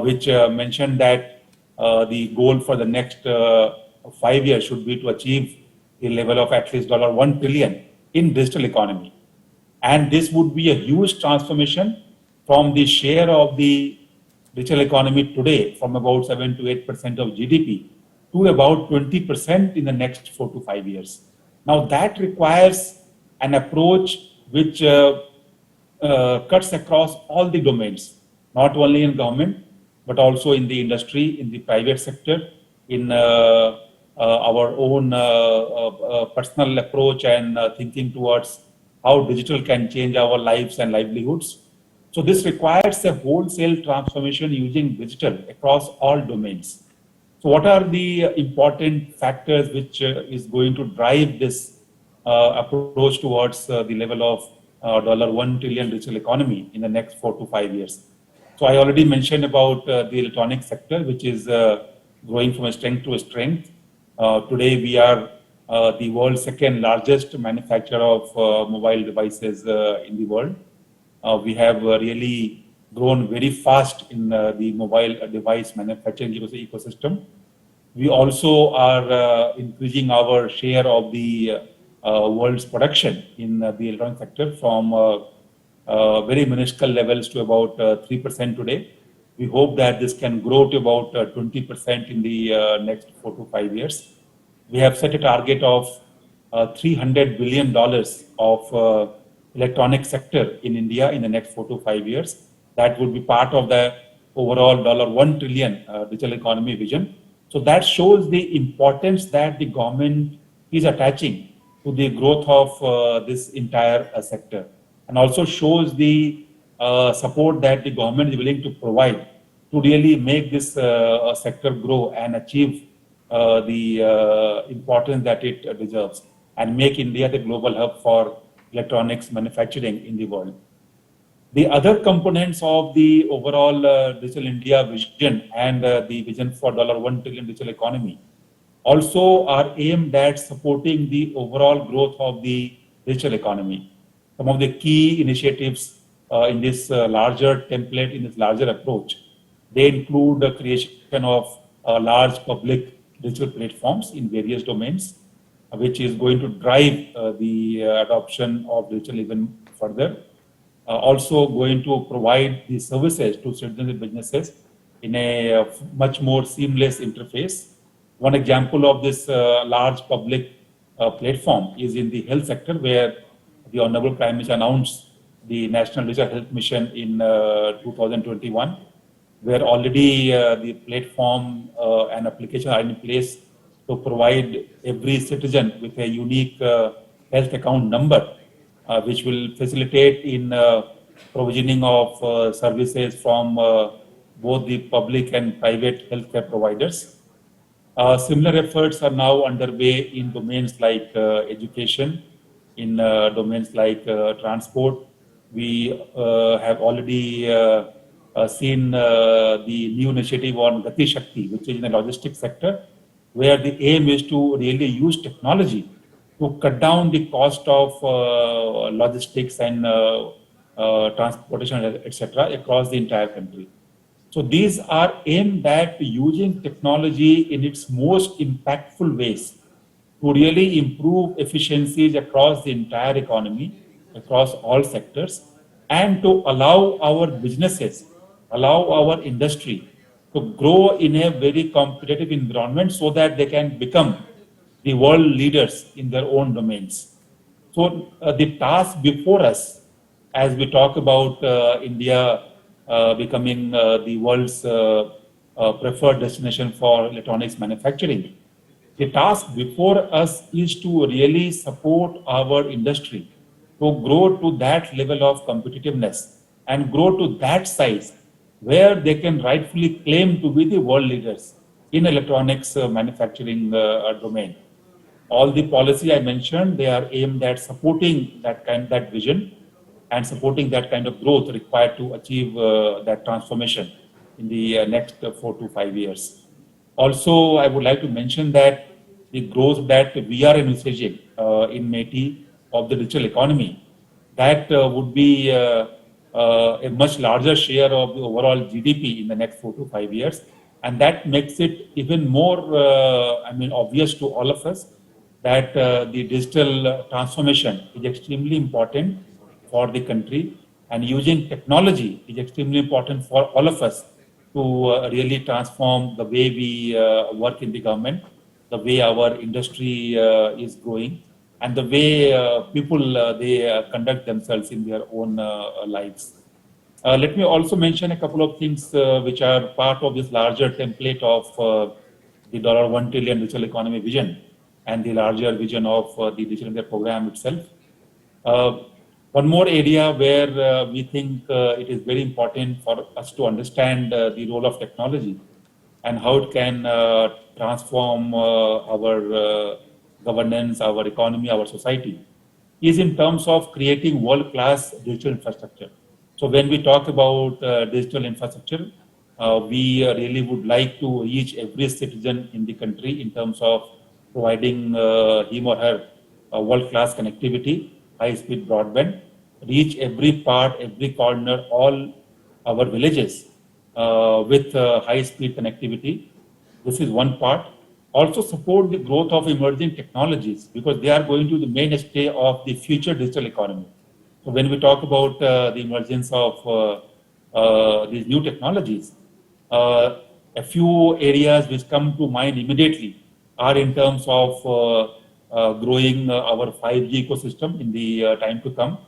which mentioned that the goal for the next 5 years should be to achieve a level of at least $1 trillion in digital economy. And this would be a huge transformation from the share of the digital economy today, from about 7 to 8% of GDP, to about 20% in the next 4 to 5 years. Now that requires an approach which cuts across all the domains, not only in government, but also in the industry, in the private sector, in our own personal approach and thinking towards how digital can change our lives and livelihoods. So this requires a wholesale transformation using digital across all domains. So what are the important factors which is going to drive this approach towards the level of $1 trillion digital economy in the next 4 to 5 years? So I already mentioned about the electronic sector, which is growing from a strength to a strength. Today we are the world's second largest manufacturer of mobile devices in the world. We have really grown very fast in the mobile device manufacturing ecosystem. We also are increasing our share of the world's production in the electronic sector from very minuscule levels to about 3% today. We hope that this can grow to about 20% in the next 4 to 5 years. We have set a target of $300 billion of electronic sector in India in the next 4 to 5 years. That would be part of the overall $1 trillion digital economy vision. So that shows the importance that the government is attaching to the growth of this entire sector, and also shows the support that the government is willing to provide to really make this sector grow and achieve the importance that it deserves, and make India the global hub for electronics manufacturing in the world. The other components of the overall Digital India vision and the vision for $1 trillion digital economy also are aimed at supporting the overall growth of the digital economy. Some of the key initiatives in this larger template, in this larger approach, they include the creation of large public digital platforms in various domains, which is going to drive the adoption of digital even further. Also going to provide the services to citizens and businesses in a much more seamless interface. One example of this large public platform is in the health sector, where the Honorable Prime Minister announced the National Digital Health Mission in 2021, where already the platform and application are in place to provide every citizen with a unique health account number, which will facilitate in provisioning of services from both the public and private healthcare providers. Similar efforts are now underway in domains like education, in domains like transport. We have already seen the new initiative on Gati Shakti, which is in the logistics sector, where the aim is to really use technology to cut down the cost of logistics and transportation, etc., across the entire country. So these are aimed at using technology in its most impactful ways to really improve efficiencies across the entire economy, across all sectors, and to allow our businesses, allow our industry to grow in a very competitive environment so that they can become the world leaders in their own domains. So the task before us, as we talk about India becoming the world's preferred destination for electronics manufacturing, the task before us is to really support our industry to grow to that level of competitiveness and grow to that size where they can rightfully claim to be the world leaders in electronics manufacturing domain. All the policy I mentioned, they are aimed at supporting that vision and supporting that kind of growth required to achieve that transformation in the next 4 to 5 years. Also, I would like to mention that the growth that we are envisaging in METI of the digital economy, that would be a much larger share of the overall GDP in the next 4 to 5 years. And that makes it even more, obvious to all of us that the digital transformation is extremely important for the country, and using technology is extremely important for all of us to really transform the way we work in the government, the way our industry is growing, and the way people they conduct themselves in their own lives. Let me also mention a couple of things which are part of this larger template of the $1 trillion digital economy vision and the larger vision of the Digital India program itself. One more area where we think it is very important for us to understand the role of technology and how it can transform our governance, our economy, our society, is in terms of creating world-class digital infrastructure. So when we talk about digital infrastructure, we really would like to reach every citizen in the country in terms of providing him or her world-class connectivity, high-speed broadband, reach every part, every corner, all our villages with high-speed connectivity. This is one part. Also support the growth of emerging technologies because they are going to be the mainstay of the future digital economy. So when we talk about the emergence of these new technologies, a few areas which come to mind immediately are in terms of growing our 5G ecosystem in the time to come.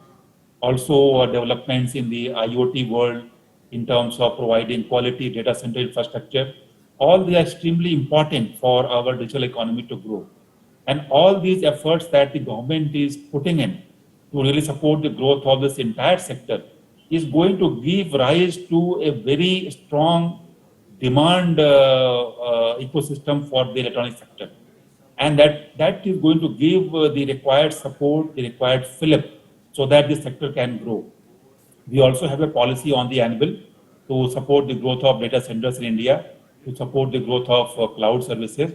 Also developments in the IoT world in terms of providing quality data center infrastructure. All they are extremely important for our digital economy to grow. And all these efforts that the government is putting in to really support the growth of this entire sector is going to give rise to a very strong demand ecosystem for the electronic sector. And that is going to give the required support, the required fillip, so that the sector can grow. We also have a policy on the anvil to support the growth of data centers in India, to support the growth of cloud services.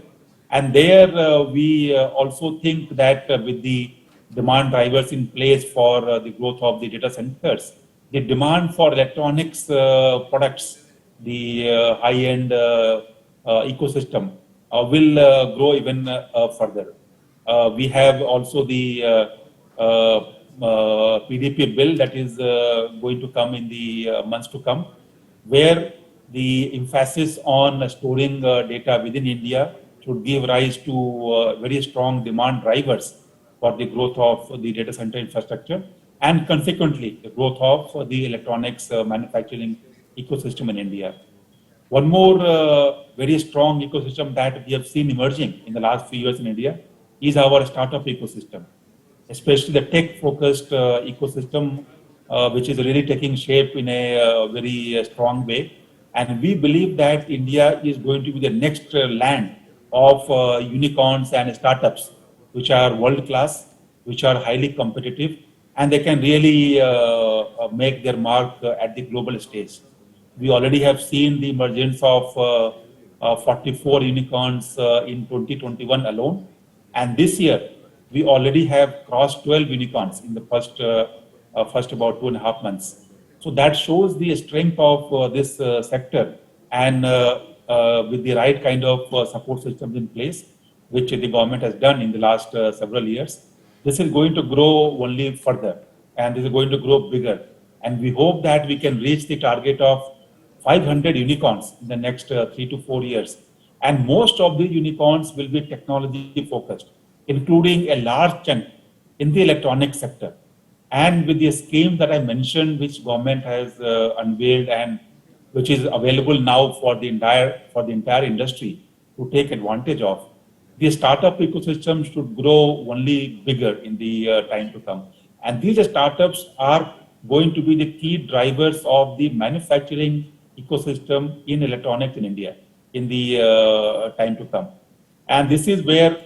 And there we also think that with the demand drivers in place for the growth of the data centers, the demand for electronics products, the high-end ecosystem will grow even further. We have also the PDP bill that is going to come in the months to come, where the emphasis on storing data within India should give rise to very strong demand drivers for the growth of the data center infrastructure and consequently the growth of the electronics manufacturing ecosystem in India. One more very strong ecosystem that we have seen emerging in the last few years in India is our startup ecosystem, especially the tech-focused ecosystem, which is really taking shape in a very strong way. And we believe that India is going to be the next land of unicorns and startups, which are world-class, which are highly competitive, and they can really make their mark at the global stage. We already have seen the emergence of 44 unicorns in 2021 alone. And this year, we already have crossed 12 unicorns in the first about 2.5 months. So that shows the strength of this sector, and with the right kind of support systems in place, which the government has done in the last several years, this is going to grow only further, and this is going to grow bigger. And we hope that we can reach the target of 500 unicorns in the next 3 to 4 years. And most of the unicorns will be technology focused, including a large chunk in the electronic sector. And with the scheme that I mentioned, which government has unveiled and which is available now for the entire industry to take advantage of, the startup ecosystem should grow only bigger in the time to come. And these startups are going to be the key drivers of the manufacturing ecosystem in electronics in India in the time to come. And this is where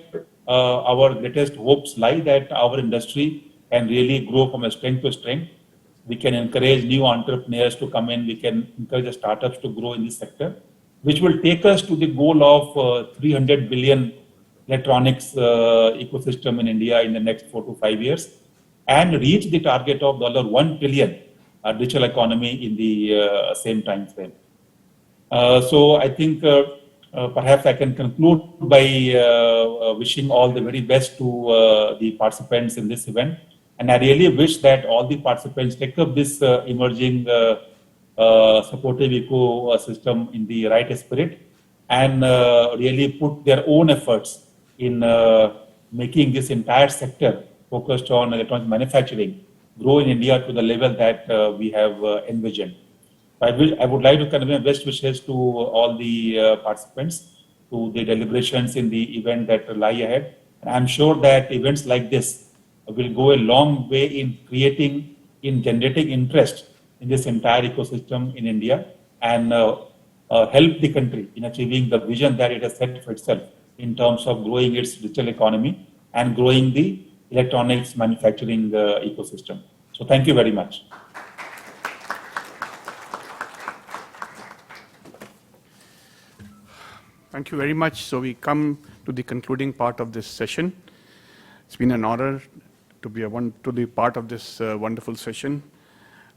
our greatest hopes lie, that our industry can really grow from a strength to strength. We can encourage new entrepreneurs to come in. We can encourage the startups to grow in this sector, which will take us to the goal of 300 billion electronics ecosystem in India in the next 4 to 5 years, and reach the target of $1 trillion digital economy in the same time frame. So I think perhaps I can conclude by wishing all the very best to the participants in this event. And I really wish that all the participants take up this emerging supportive ecosystem in the right spirit, and really put their own efforts in making this entire sector focused on electronics manufacturing grow in India to the level that we have envisioned. I would like to convey best wishes to all the participants, to the deliberations in the event that lie ahead. And I'm sure that events like this will go a long way in generating interest in this entire ecosystem in India, and help the country in achieving the vision that it has set for itself in terms of growing its digital economy and growing the electronics manufacturing ecosystem. So thank you very much. Thank you very much. So we come to the concluding part of this session. It's been an honor to be part of this wonderful session.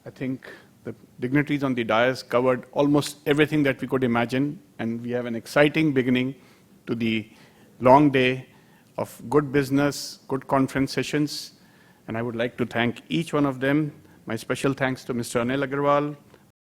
I think the dignitaries on the dais covered almost everything that we could imagine, and we have an exciting beginning to the long day of good business, good conference sessions, and I would like to thank each one of them. My special thanks to Mr. Anil Agarwal,